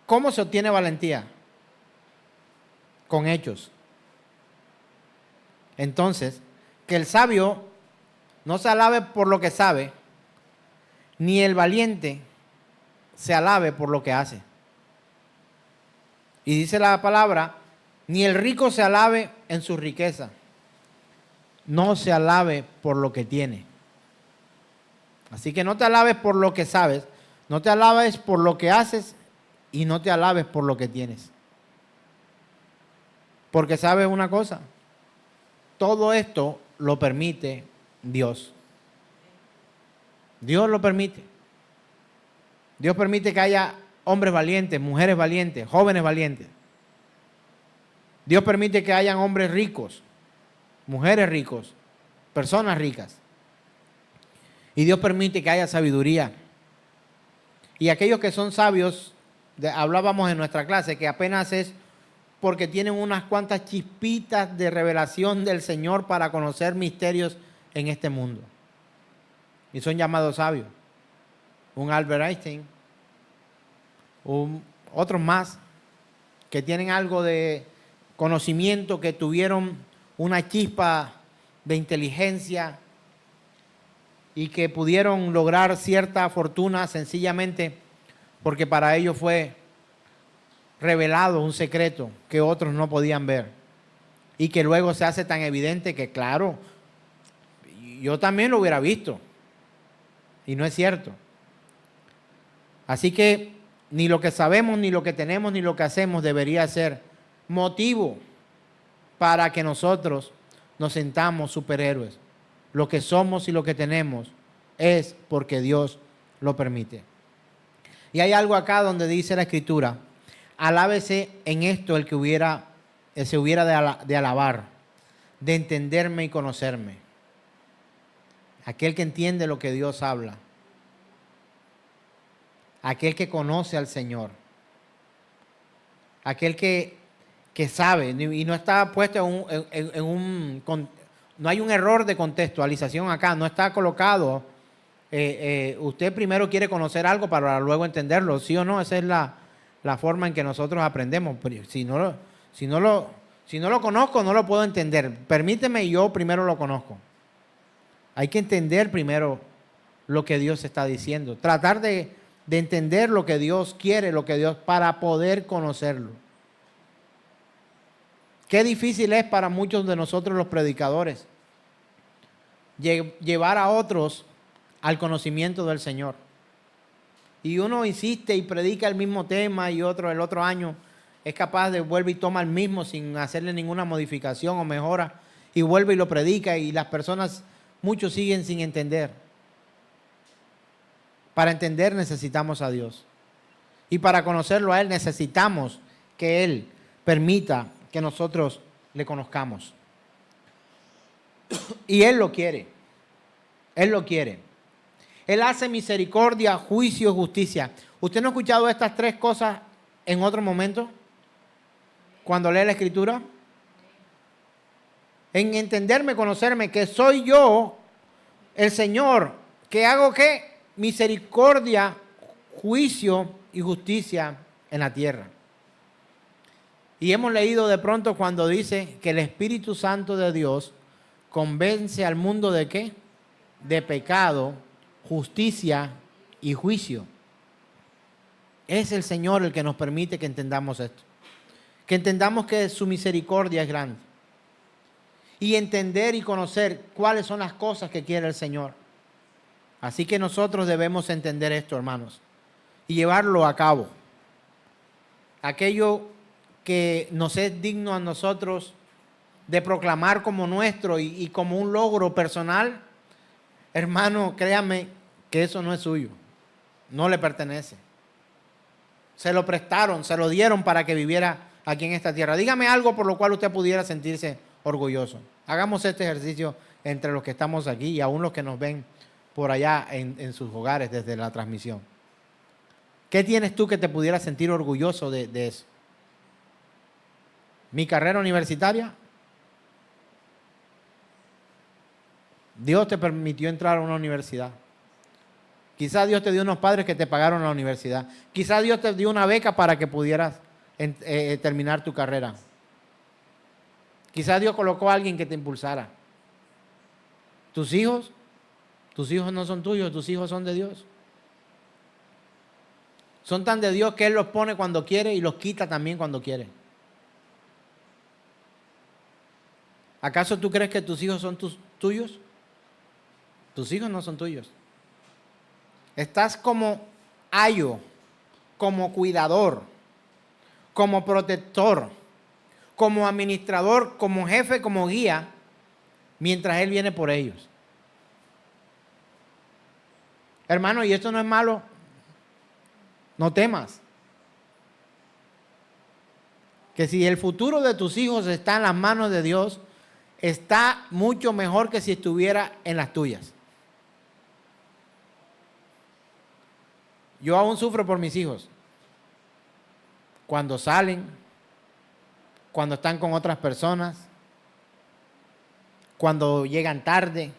¿cómo se obtiene valentía? Con hechos. Entonces, que el sabio no se alabe por lo que sabe, ni el valiente se alabe por lo que hace. Y dice la palabra, ni el rico se alabe en su riqueza, no se alabe por lo que tiene. Así que no te alabes por lo que sabes, no te alabes por lo que haces y no te alabes por lo que tienes. Porque sabes una cosa, todo esto lo permite Dios. Dios lo permite. Dios permite que haya hombres valientes, mujeres valientes, jóvenes valientes. Dios permite que hayan hombres ricos, mujeres ricos, personas ricas. Y Dios permite que haya sabiduría. Y aquellos que son sabios, hablábamos en nuestra clase, que apenas es porque tienen unas cuantas chispitas de revelación del Señor para conocer misterios en este mundo. Y son llamados sabios. Un Albert Einstein, otros más, que tienen algo de conocimiento, que tuvieron una chispa de inteligencia y que pudieron lograr cierta fortuna sencillamente porque para ellos fue revelado un secreto que otros no podían ver y que luego se hace tan evidente que, claro, yo también lo hubiera visto y no es cierto. Así que ni lo que sabemos, ni lo que tenemos, ni lo que hacemos debería ser motivo para que nosotros nos sentamos superhéroes. Lo que somos y lo que tenemos es porque Dios lo permite. Y hay algo acá donde dice la Escritura: alábese en esto el que se hubiera de alabar, de entenderme y conocerme. Aquel que entiende lo que Dios habla. Aquel que conoce al Señor. Aquel que sabe y no está puesto no hay un error de contextualización acá, no está colocado. Usted primero quiere conocer algo para luego entenderlo, ¿sí o no? Esa es la forma en que nosotros aprendemos. Si no lo conozco, no lo puedo entender. Permíteme y yo primero lo conozco. Hay que entender primero lo que Dios está diciendo. Tratar de entender lo que Dios quiere, para poder conocerlo. Qué difícil es para muchos de nosotros los predicadores llevar a otros al conocimiento del Señor. Y uno insiste y predica el mismo tema y el otro año es capaz de vuelve y toma el mismo sin hacerle ninguna modificación o mejora y vuelve y lo predica y las personas, muchos siguen sin entender. Para entender necesitamos a Dios. Y para conocerlo a Él necesitamos que Él permita que nosotros le conozcamos. Y Él lo quiere. Él lo quiere. Él hace misericordia, juicio y justicia. ¿Usted no ha escuchado estas tres cosas en otro momento? Cuando lee la Escritura. En entenderme, conocerme, que soy yo, el Señor, que hago ¿qué? Misericordia, juicio y justicia en la tierra. Y hemos leído de pronto cuando dice que el Espíritu Santo de Dios convence al mundo ¿de qué? De pecado, justicia y juicio. Es el Señor el que nos permite que entendamos esto. Que entendamos que su misericordia es grande. Y entender y conocer cuáles son las cosas que quiere el Señor. Así que nosotros debemos entender esto, hermanos, y llevarlo a cabo. Aquello que nos es digno a nosotros de proclamar como nuestro y como un logro personal, hermano, créame que eso no es suyo, no le pertenece. Se lo prestaron, se lo dieron para que viviera aquí en esta tierra. Dígame algo por lo cual usted pudiera sentirse orgulloso. Hagamos este ejercicio entre los que estamos aquí y aún los que nos ven por allá en sus hogares desde la transmisión. ¿Qué tienes tú que te pudiera sentir orgulloso de eso? ¿Mi carrera universitaria? Dios te permitió entrar a una universidad. Quizás Dios te dio unos padres que te pagaron la universidad. Quizás Dios te dio una beca para que pudieras terminar tu carrera. Quizás Dios colocó a alguien que te impulsara. ¿Tus hijos? Tus hijos no son tuyos, tus hijos son de Dios. Son tan de Dios que Él los pone cuando quiere y los quita también cuando quiere. ¿Acaso tú crees que tus hijos son tuyos? Tus hijos no son tuyos. Estás como ayo, como cuidador, como protector, como administrador, como jefe, como guía, mientras Él viene por ellos. Hermano, y esto no es malo. No temas. Que si el futuro de tus hijos está en las manos de Dios, está mucho mejor que si estuviera en las tuyas. Yo aún sufro por mis hijos. Cuando salen, cuando están con otras personas, cuando llegan tarde,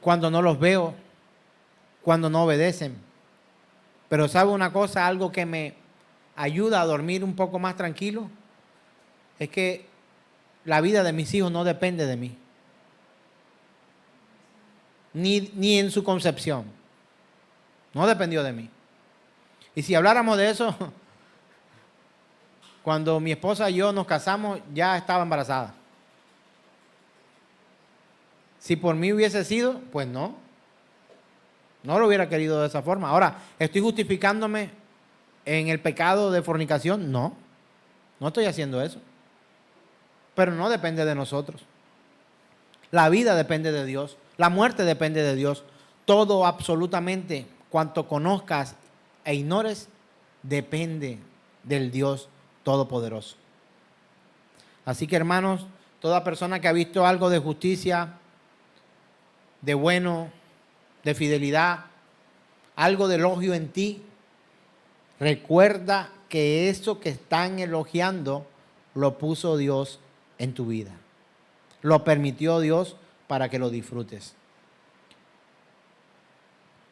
cuando no los veo, cuando no obedecen. Pero ¿sabe una cosa? Algo que me ayuda a dormir un poco más tranquilo es que la vida de mis hijos no depende de mí. Ni en su concepción. No dependió de mí. Y si habláramos de eso, cuando mi esposa y yo nos casamos, ya estaba embarazada. Si por mí hubiese sido, pues no. No lo hubiera querido de esa forma. Ahora, ¿estoy justificándome en el pecado de fornicación? No. No estoy haciendo eso. pero no depende de nosotros. La vida depende de Dios, la muerte depende de Dios. Todo absolutamente cuanto conozcas e ignores depende del Dios Todopoderoso. Así que, hermanos, toda persona que ha visto algo de justicia, de bueno, de fidelidad, algo de elogio en ti, recuerda que eso que están elogiando lo puso Dios en tu vida. Lo permitió Dios para que lo disfrutes.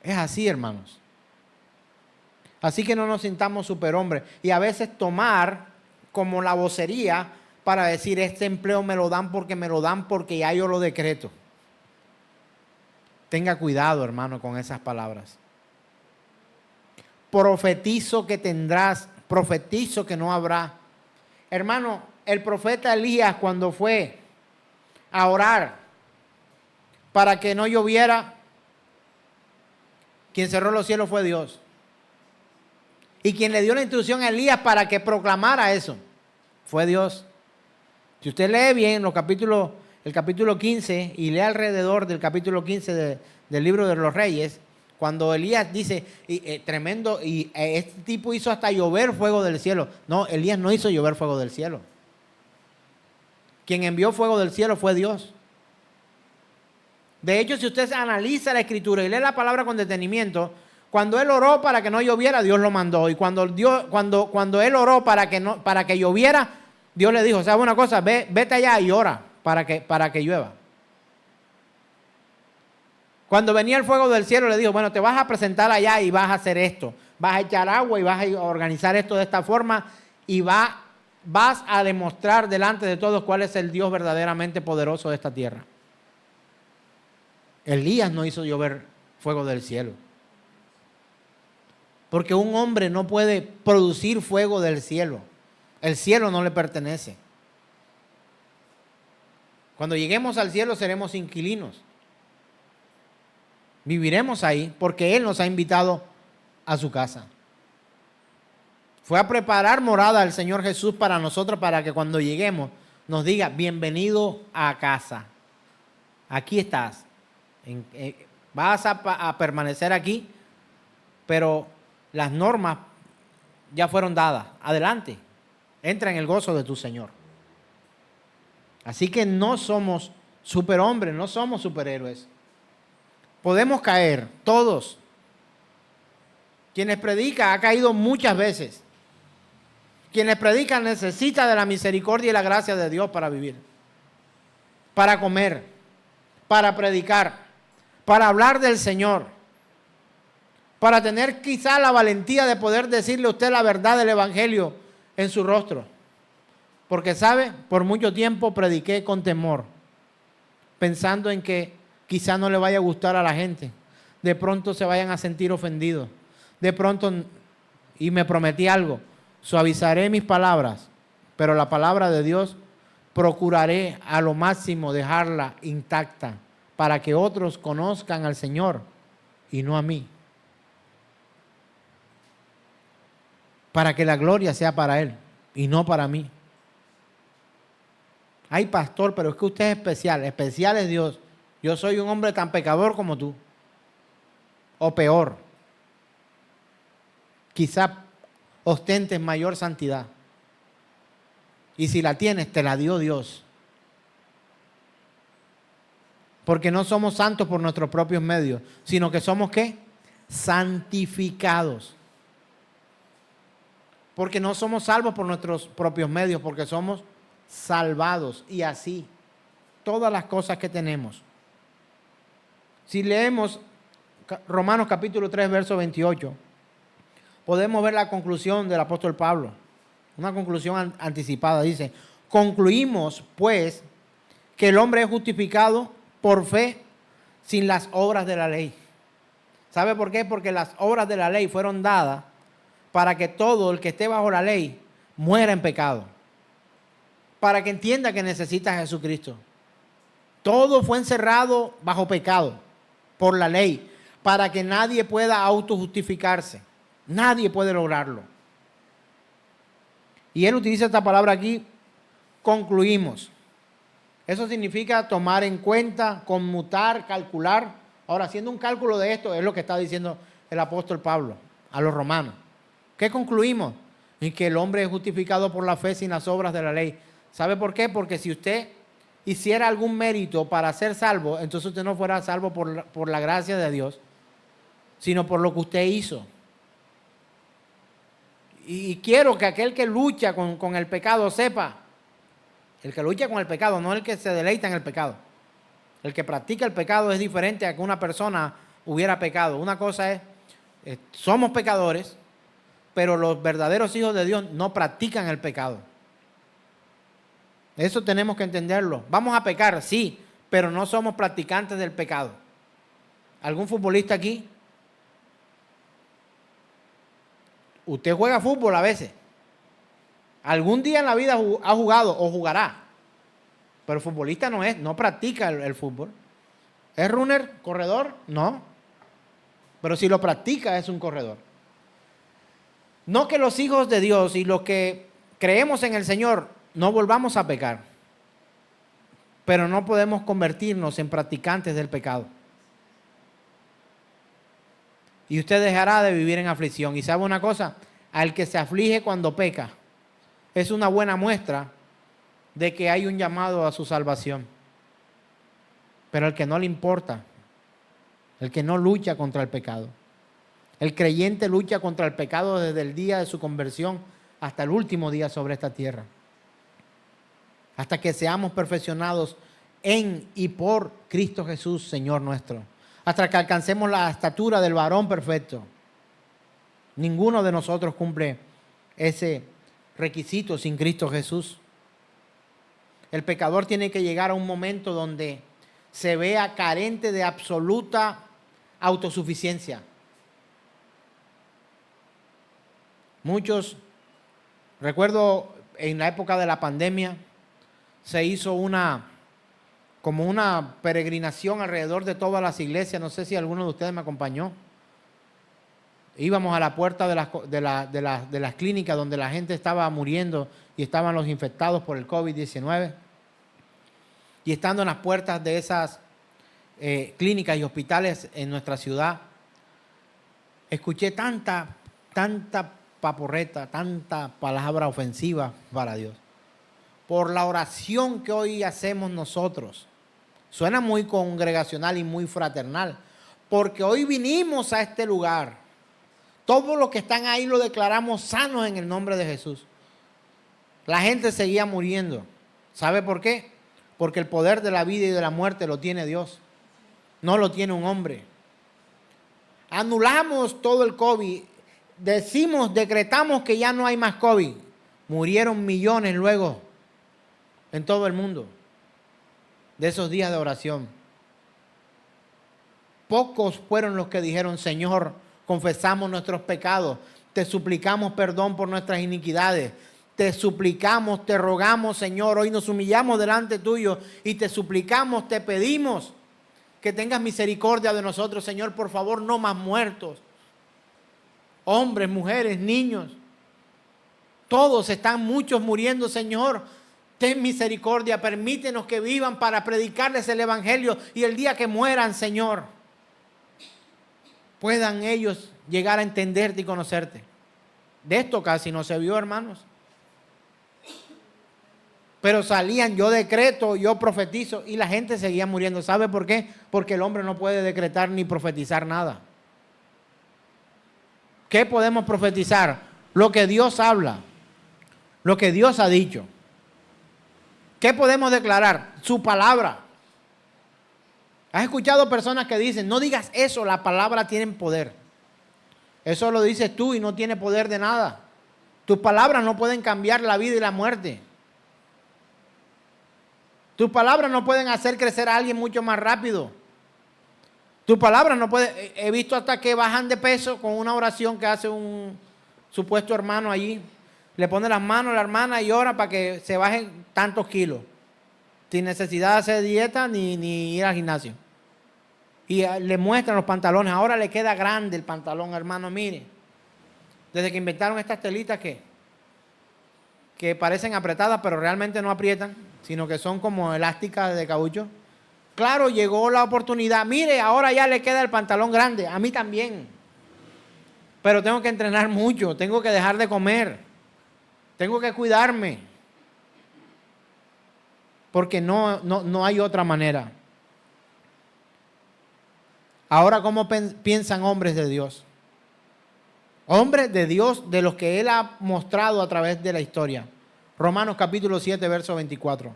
Es así, hermanos. Así que no nos sintamos superhombres. Y a veces tomar como la vocería para decir, este empleo me lo dan porque ya yo lo decreto. Tenga cuidado, hermano, con esas palabras. Profetizo que tendrás, profetizo que no habrá. Hermano, el profeta Elías, cuando fue a orar para que no lloviera, quien cerró los cielos fue Dios. Y quien le dio la instrucción a Elías para que proclamara eso fue Dios. Si usted lee bien el capítulo 15 y lee alrededor del capítulo 15 del libro de los Reyes, cuando Elías dice, tremendo, y este tipo hizo hasta llover fuego del cielo. No, Elías no hizo llover fuego del cielo. Quien envió fuego del cielo fue Dios. De hecho, si usted analiza la Escritura y lee la palabra con detenimiento, cuando él oró para que no lloviera, Dios lo mandó. Y cuando él oró para que lloviera, Dios le dijo, ¿sabe una cosa? Vete allá y ora para que llueva. Cuando venía el fuego del cielo, le dijo, bueno, te vas a presentar allá y vas a hacer esto. Vas a echar agua y vas a organizar esto de esta forma y vas a demostrar delante de todos cuál es el Dios verdaderamente poderoso de esta tierra. Elías no hizo llover fuego del cielo. Porque un hombre no puede producir fuego del cielo. El cielo no le pertenece. Cuando lleguemos al cielo seremos inquilinos. Viviremos ahí porque Él nos ha invitado a su casa. Fue a preparar morada al Señor Jesús para nosotros, para que cuando lleguemos nos diga, bienvenido a casa. Aquí estás. Vas a permanecer aquí, pero las normas ya fueron dadas. Adelante. Entra en el gozo de tu Señor. Así que no somos superhombres, no somos superhéroes. Podemos caer, todos. Quien les predica ha caído muchas veces. Quien les predica necesita de la misericordia y la gracia de Dios para vivir, para comer, para predicar, para hablar del Señor, para tener quizá la valentía de poder decirle a usted la verdad del Evangelio en su rostro. Porque, ¿sabe? Por mucho tiempo prediqué con temor, pensando en que quizá no le vaya a gustar a la gente. De pronto se vayan a sentir ofendidos. De pronto, y me prometí algo, suavizaré mis palabras, pero la palabra de Dios procuraré a lo máximo dejarla intacta para que otros conozcan al Señor y no a mí. Para que la gloria sea para Él y no para mí. Ay, pastor, pero es que usted es especial. Especial es Dios. Yo soy un hombre tan pecador como tú. O peor. Quizá ostentes mayor santidad. Y si la tienes, te la dio Dios. Porque no somos santos por nuestros propios medios, sino que somos, ¿qué? Santificados. Porque no somos salvos por nuestros propios medios, porque somos salvados. Y así, todas las cosas que tenemos. Si leemos Romanos capítulo 3, verso 28, podemos ver la conclusión del apóstol Pablo. Una conclusión anticipada. Dice, concluimos pues que el hombre es justificado por fe sin las obras de la ley. ¿Sabe por qué? Porque las obras de la ley fueron dadas para que todo el que esté bajo la ley muera en pecado. Para que entienda que necesita a Jesucristo. Todo fue encerrado bajo pecado por la ley, para que nadie pueda autojustificarse. Nadie puede lograrlo. Y él utiliza esta palabra aquí, concluimos. Eso significa tomar en cuenta, conmutar, calcular. Ahora, haciendo un cálculo de esto, es lo que está diciendo el apóstol Pablo a los romanos. ¿Qué concluimos? En que el hombre es justificado por la fe sin las obras de la ley. ¿Sabe por qué? Porque si usted hiciera algún mérito para ser salvo, entonces usted no fuera salvo por la gracia de Dios, sino por lo que usted hizo. Y quiero que aquel que lucha con el pecado sepa, el que lucha con el pecado, no el que se deleita en el pecado. El que practica el pecado es diferente a que una persona hubiera pecado. Una cosa es, somos pecadores, pero los verdaderos hijos de Dios no practican el pecado. Eso tenemos que entenderlo. Vamos a pecar, sí, pero no somos practicantes del pecado. ¿Algún futbolista aquí? Usted juega fútbol a veces. Algún día en la vida ha jugado o jugará. Pero futbolista no es, no practica el fútbol. ¿Es runner, corredor? No. Pero si lo practica es un corredor. No que los hijos de Dios y los que creemos en el Señor no volvamos a pecar. Pero no podemos convertirnos en practicantes del pecado. Y usted dejará de vivir en aflicción. Y sabe una cosa, al que se aflige cuando peca, es una buena muestra de que hay un llamado a su salvación. Pero al que no le importa, el que no lucha contra el pecado. El creyente lucha contra el pecado desde el día de su conversión hasta el último día sobre esta tierra. Hasta que seamos perfeccionados en y por Cristo Jesús, Señor nuestro. Hasta que alcancemos la estatura del varón perfecto. Ninguno de nosotros cumple ese requisito sin Cristo Jesús. El pecador tiene que llegar a un momento donde se vea carente de absoluta autosuficiencia. Muchos, recuerdo en la época de la pandemia, se hizo como una peregrinación alrededor de todas las iglesias. No sé si alguno de ustedes me acompañó. Íbamos a la puerta de las clínicas donde la gente estaba muriendo y estaban los infectados por el COVID-19. Y estando en las puertas de esas clínicas y hospitales en nuestra ciudad, escuché tanta paporreta, tanta palabra ofensiva para Dios. Por la oración que hoy hacemos nosotros. Suena muy congregacional y muy fraternal, porque hoy vinimos a este lugar. Todos los que están ahí lo declaramos sanos en el nombre de Jesús. La gente seguía muriendo. ¿Sabe por qué? Porque el poder de la vida y de la muerte lo tiene Dios. No lo tiene un hombre. Anulamos todo el COVID. Decretamos que ya no hay más COVID. Murieron millones luego en todo el mundo de esos días de oración. Pocos fueron los que dijeron: Señor, confesamos nuestros pecados, te suplicamos perdón por nuestras iniquidades, te suplicamos, te rogamos, Señor, hoy nos humillamos delante tuyo y te suplicamos, te pedimos que tengas misericordia de nosotros, Señor, por favor, no más muertos. Hombres, mujeres, niños, todos están muchos muriendo, Señor. Ten misericordia, permítenos que vivan para predicarles el evangelio y el día que mueran, Señor, puedan ellos llegar a entenderte y conocerte. De esto casi no se vio, hermanos. Pero salían, yo decreto, yo profetizo, y la gente seguía muriendo. ¿Sabe por qué? Porque el hombre no puede decretar ni profetizar nada. ¿Qué podemos profetizar? Lo que Dios habla, lo que Dios ha dicho. ¿Qué podemos declarar? Su palabra. ¿Has escuchado personas que dicen: no digas eso, la palabra tiene poder? Eso lo dices tú y no tiene poder de nada. Tus palabras no pueden cambiar la vida y la muerte. Tus palabras no pueden hacer crecer a alguien mucho más rápido. Tus palabras no pueden... He visto hasta que bajan de peso con una oración que hace un supuesto hermano allí. Le pone las manos a la hermana y ora para que se bajen tantos kilos. Sin necesidad de hacer dieta ni ir al gimnasio. Y le muestran los pantalones. Ahora le queda grande el pantalón, hermano, mire. Desde que inventaron estas telitas que parecen apretadas, pero realmente no aprietan, sino que son como elásticas de caucho. Claro, llegó la oportunidad. Mire, ahora ya le queda el pantalón grande. A mí también. Pero tengo que entrenar mucho, tengo que dejar de comer, tengo que cuidarme. Porque no hay otra manera. Ahora, ¿cómo piensan hombres de Dios? Hombres de Dios, de los que Él ha mostrado a través de la historia. Romanos capítulo 7, verso 24.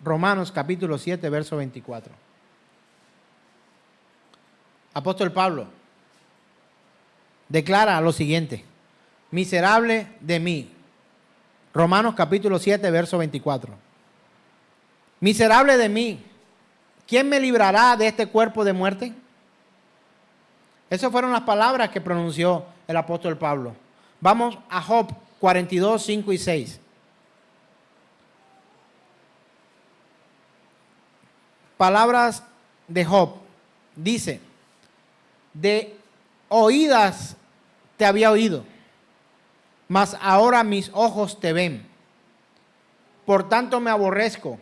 Romanos capítulo 7, verso 24. Apóstol Pablo declara lo siguiente: miserable de mí. Romanos capítulo 7, verso 24. Miserable de mí, ¿quién me librará de este cuerpo de muerte? Esas fueron las palabras que pronunció el apóstol Pablo. Vamos a Job 42, 5 y 6. Palabras de Job. Dice: de oídas te había oído, mas ahora mis ojos te ven. Por tanto me aborrezco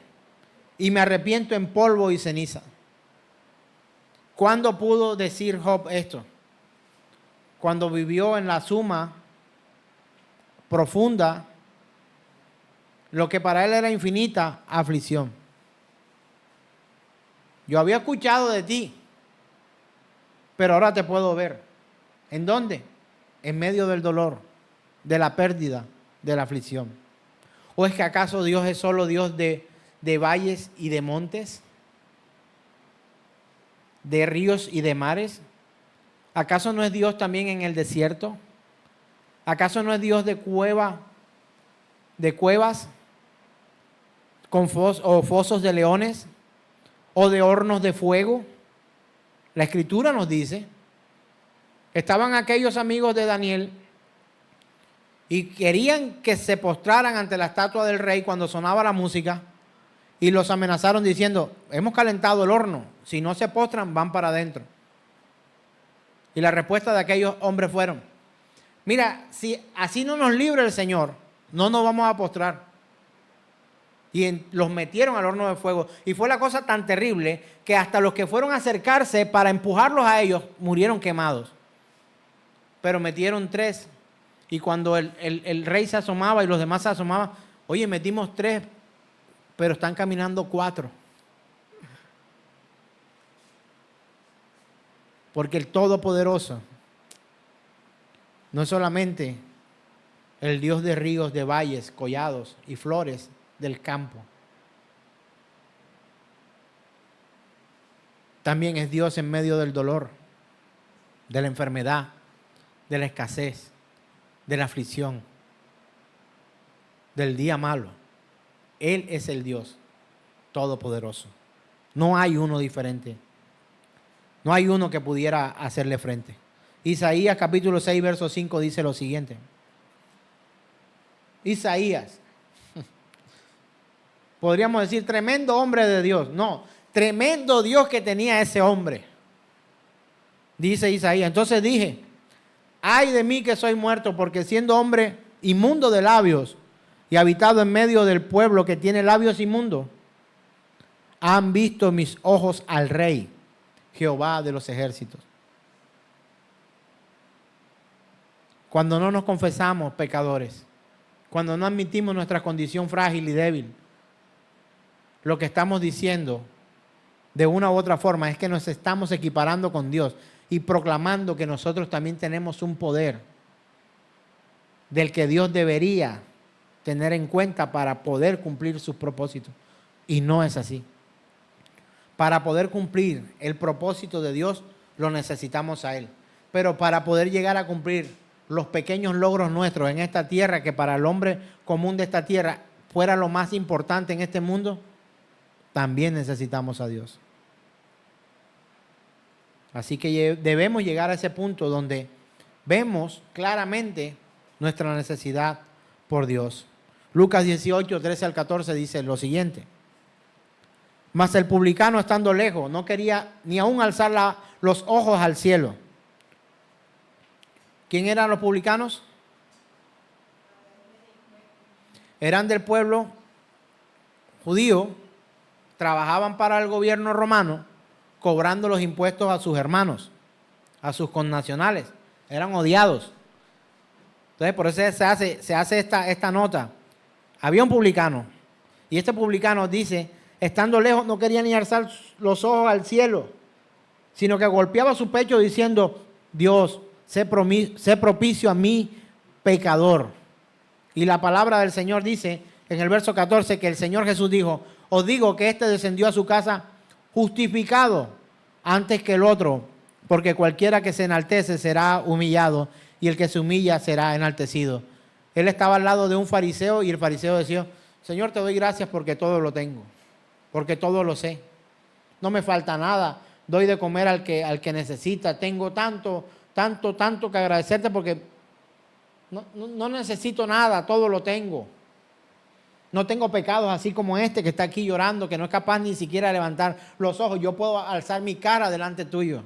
y me arrepiento en polvo y ceniza. ¿Cuándo pudo decir Job esto? Cuando vivió en la suma profunda, lo que para él era infinita aflicción. Yo había escuchado de ti, pero ahora te puedo ver. ¿En dónde? En medio del dolor, de la pérdida, de la aflicción. ¿O es que acaso Dios es solo Dios de valles y de montes? ¿De ríos y de mares? ¿Acaso no es Dios también en el desierto? ¿Acaso no es Dios de cuevas con fosos de leones o de hornos de fuego? La Escritura nos dice, estaban aquellos amigos de Daniel y querían que se postraran ante la estatua del rey cuando sonaba la música, y los amenazaron diciendo: hemos calentado el horno, si no se postran van para adentro. Y la respuesta de aquellos hombres fueron: mira, si así no nos libre el Señor, no nos vamos a postrar. Y los metieron al horno de fuego. Y fue la cosa tan terrible que hasta los que fueron a acercarse para empujarlos a ellos murieron quemados. Pero metieron 3. Y cuando el rey se asomaba y los demás se asomaban: oye, metimos 3, pero están caminando 4. Porque el Todopoderoso no es solamente el Dios de ríos, de valles, collados y flores del campo. También es Dios en medio del dolor, de la enfermedad, de la escasez, de la aflicción, del día malo. Él es el Dios Todopoderoso. No hay uno diferente. No hay uno que pudiera hacerle frente. Isaías capítulo 6, verso 5 dice lo siguiente. Isaías. Podríamos decir tremendo hombre de Dios. No, tremendo Dios que tenía ese hombre. Dice Isaías: entonces dije: ay de mí que soy muerto, porque siendo hombre inmundo de labios y habitado en medio del pueblo que tiene labios inmundos, han visto mis ojos al Rey, Jehová de los ejércitos. Cuando no nos confesamos pecadores, cuando no admitimos nuestra condición frágil y débil, lo que estamos diciendo de una u otra forma es que nos estamos equiparando con Dios y proclamando que nosotros también tenemos un poder del que Dios debería tener en cuenta para poder cumplir sus propósitos. Y no es así. Para poder cumplir el propósito de Dios, lo necesitamos a Él. Pero para poder llegar a cumplir los pequeños logros nuestros en esta tierra, que para el hombre común de esta tierra fuera lo más importante en este mundo, también necesitamos a Dios. Así que debemos llegar a ese punto donde vemos claramente nuestra necesidad por Dios. Lucas 18, 13 al 14 dice lo siguiente: mas el publicano, estando lejos, no quería ni aún alzar los ojos al cielo, ¿Quién eran los publicanos? Eran del pueblo judío, trabajaban para el gobierno romano, cobrando los impuestos a sus hermanos, a sus connacionales. Eran odiados. Entonces, por eso se hace esta nota. Había un publicano, y este publicano dice, estando lejos no quería ni alzar los ojos al cielo, sino que golpeaba su pecho diciendo, Dios, sé propicio a mí, pecador. Y la palabra del Señor dice en el verso 14 que el Señor Jesús dijo, os digo que éste descendió a su casa justificado antes que el otro, porque cualquiera que se enaltece será humillado y el que se humilla será enaltecido. Él estaba al lado de un fariseo y el fariseo decía, Señor, te doy gracias porque todo lo tengo, porque todo lo sé. No me falta nada, doy de comer al que necesita, tengo tanto que agradecerte porque no necesito nada, todo lo tengo. No tengo pecados así como este que está aquí llorando, que no es capaz ni siquiera de levantar los ojos. Yo puedo alzar mi cara delante tuyo.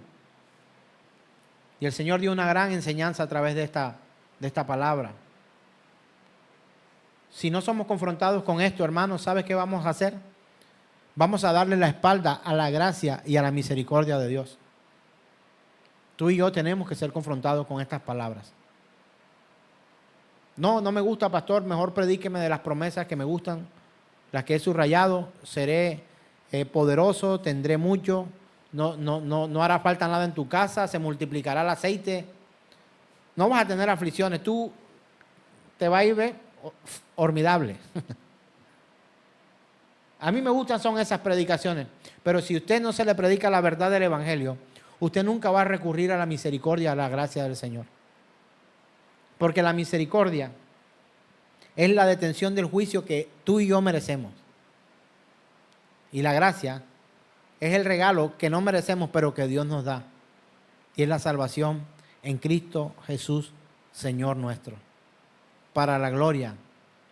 Y el Señor dio una gran enseñanza a través de esta palabra. Si no somos confrontados con esto, hermanos, ¿sabes qué vamos a hacer? Vamos a darle la espalda a la gracia y a la misericordia de Dios. Tú y yo tenemos que ser confrontados con estas palabras. No me gusta, pastor, mejor predíqueme de las promesas que me gustan, las que he subrayado, seré poderoso, tendré mucho, no hará falta nada en tu casa, se multiplicará el aceite, no vas a tener aflicciones, tú te vas a ir formidable. A mí me gustan son esas predicaciones, pero si usted no se le predica la verdad del Evangelio, usted nunca va a recurrir a la misericordia, a la gracia del Señor. Porque la misericordia es la detención del juicio que tú y yo merecemos. Y la gracia es el regalo que no merecemos, pero que Dios nos da. Y es la salvación en Cristo Jesús, Señor nuestro. Para la gloria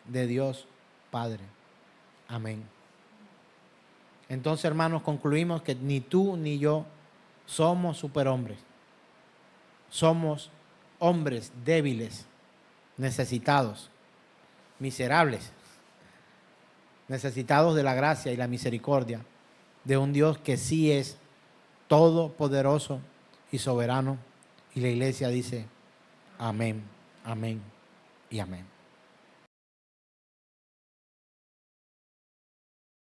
de Dios Padre. Amén. Entonces, hermanos, concluimos que ni tú ni yo somos superhombres. Somos hombres débiles, necesitados, miserables, necesitados de la gracia y la misericordia de un Dios que sí es todopoderoso y soberano. Y la iglesia dice, amén, amén y amén.